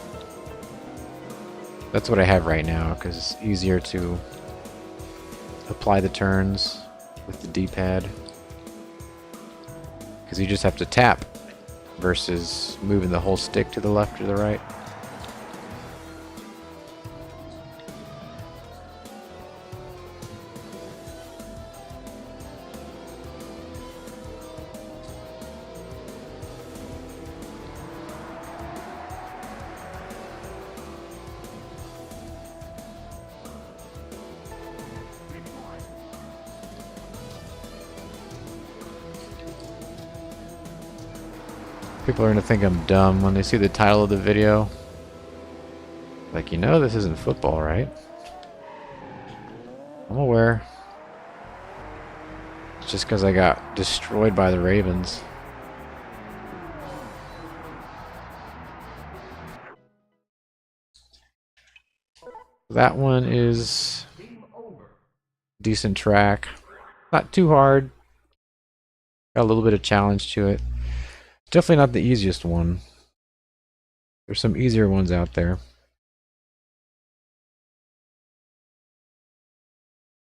That's what I have right now because it's easier to apply the turns with the D-pad. Because you just have to tap versus moving the whole stick to the left or the right. People are going to think I'm dumb when they see the title of the video. Like, you know this isn't football, right? I'm aware. It's just because I got destroyed by the Ravens. That one is decent track. Not too hard. Got a little bit of challenge to it. Definitely not the easiest one. There's some easier ones out there.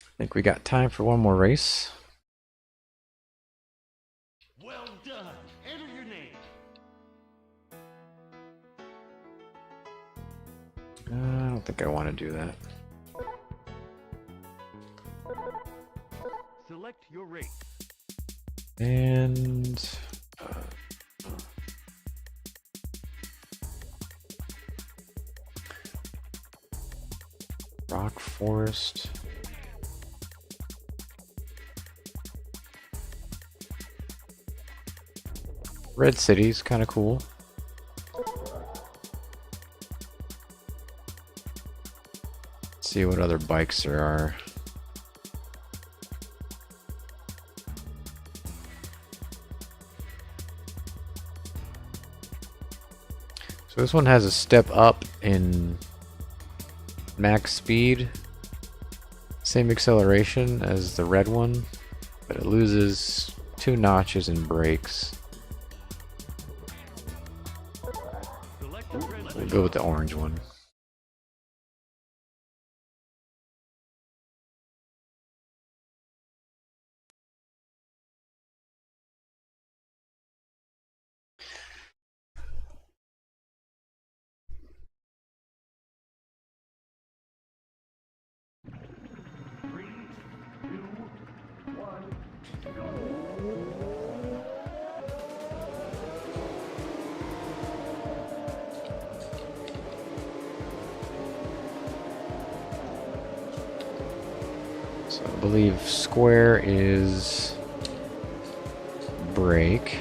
I think we got time for one more race. Well done. Enter your name. I don't think I want to do that. Select your race. And... Rock Forest. Red City's kind of cool. Let's see what other bikes there are. So this one has a step up in max speed, same acceleration as the red one, but it loses 2 notches in brakes. We'll go with the orange one. So I believe square is brake.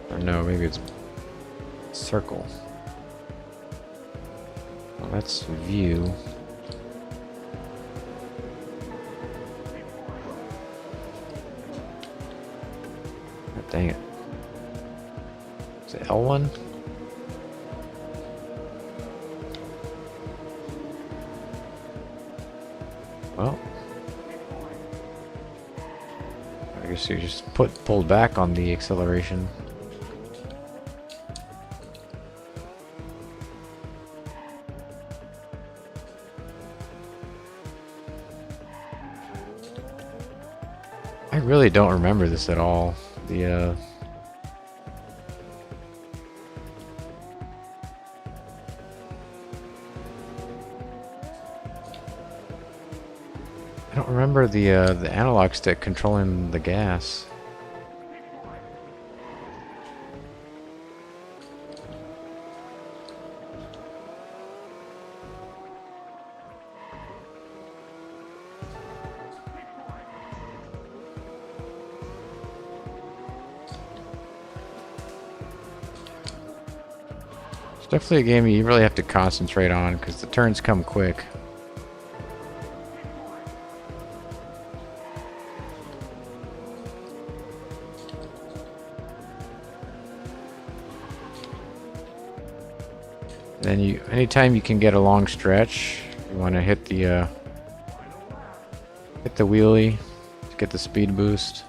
Or no, maybe it's circle. Well, that's view. Oh, dang it. Is it L1? Well, I guess you just pulled back on the acceleration. I really don't remember this at all. I don't remember the analog stick controlling the gas. It's definitely a game you really have to concentrate on because the turns come quick. Then anytime you can get a long stretch, you want to hit the wheelie to get the speed boost.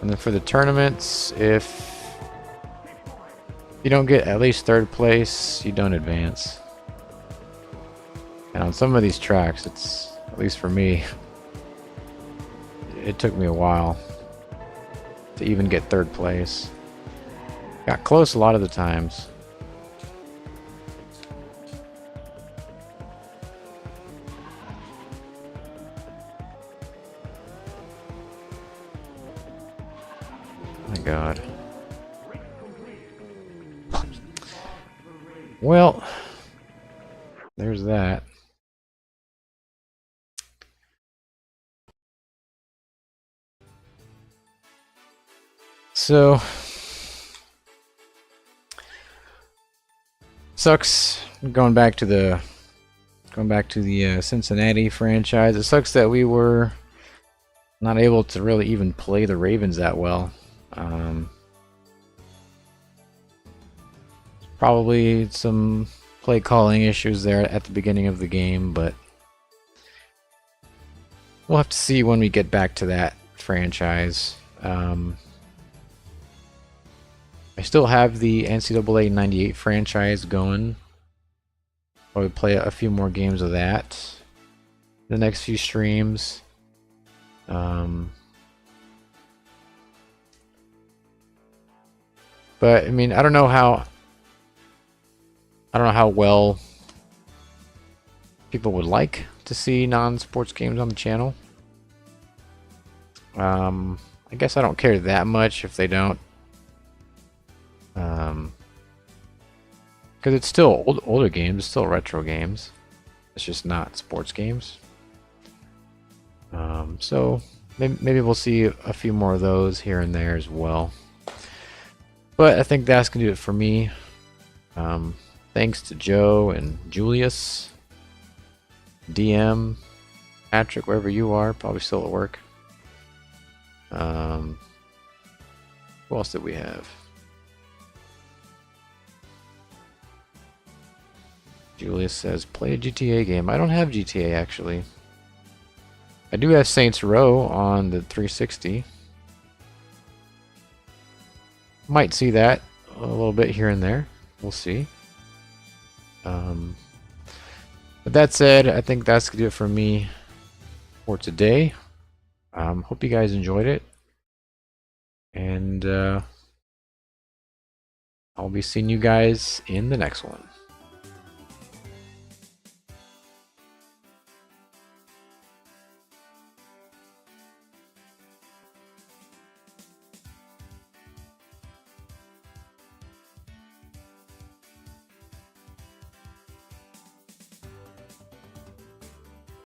And then for the tournaments, if you don't get at least 3rd place, you don't advance. And on some of these tracks, it's, at least for me, it took me a while to even get 3rd place. Got close a lot of the times. My God. Well, there's that. So sucks going back to the Cincinnati franchise. It sucks that we were not able to really even play the Ravens that well. Probably some play calling issues there at the beginning of the game, but we'll have to see when we get back to that franchise. I still have the NCAA 98 franchise going. I'll play a few more games of that the next few streams. But I mean, I don't know how well people would like to see non-sports games on the channel. I guess I don't care that much if they don't. Because it's still older games, it's still retro games. It's just not sports games. So maybe we'll see a few more of those here and there as well. But I think that's gonna do it for me. Thanks to Joe and Julius, DM, Patrick, wherever you are, probably still at work. Who else did we have? Julius says, play a GTA game. I don't have GTA, actually. I do have Saints Row on the 360. Might see that a little bit here and there. We'll see. But that said, I think that's going to do it for me for today. Hope you guys enjoyed it. And I'll be seeing you guys in the next one.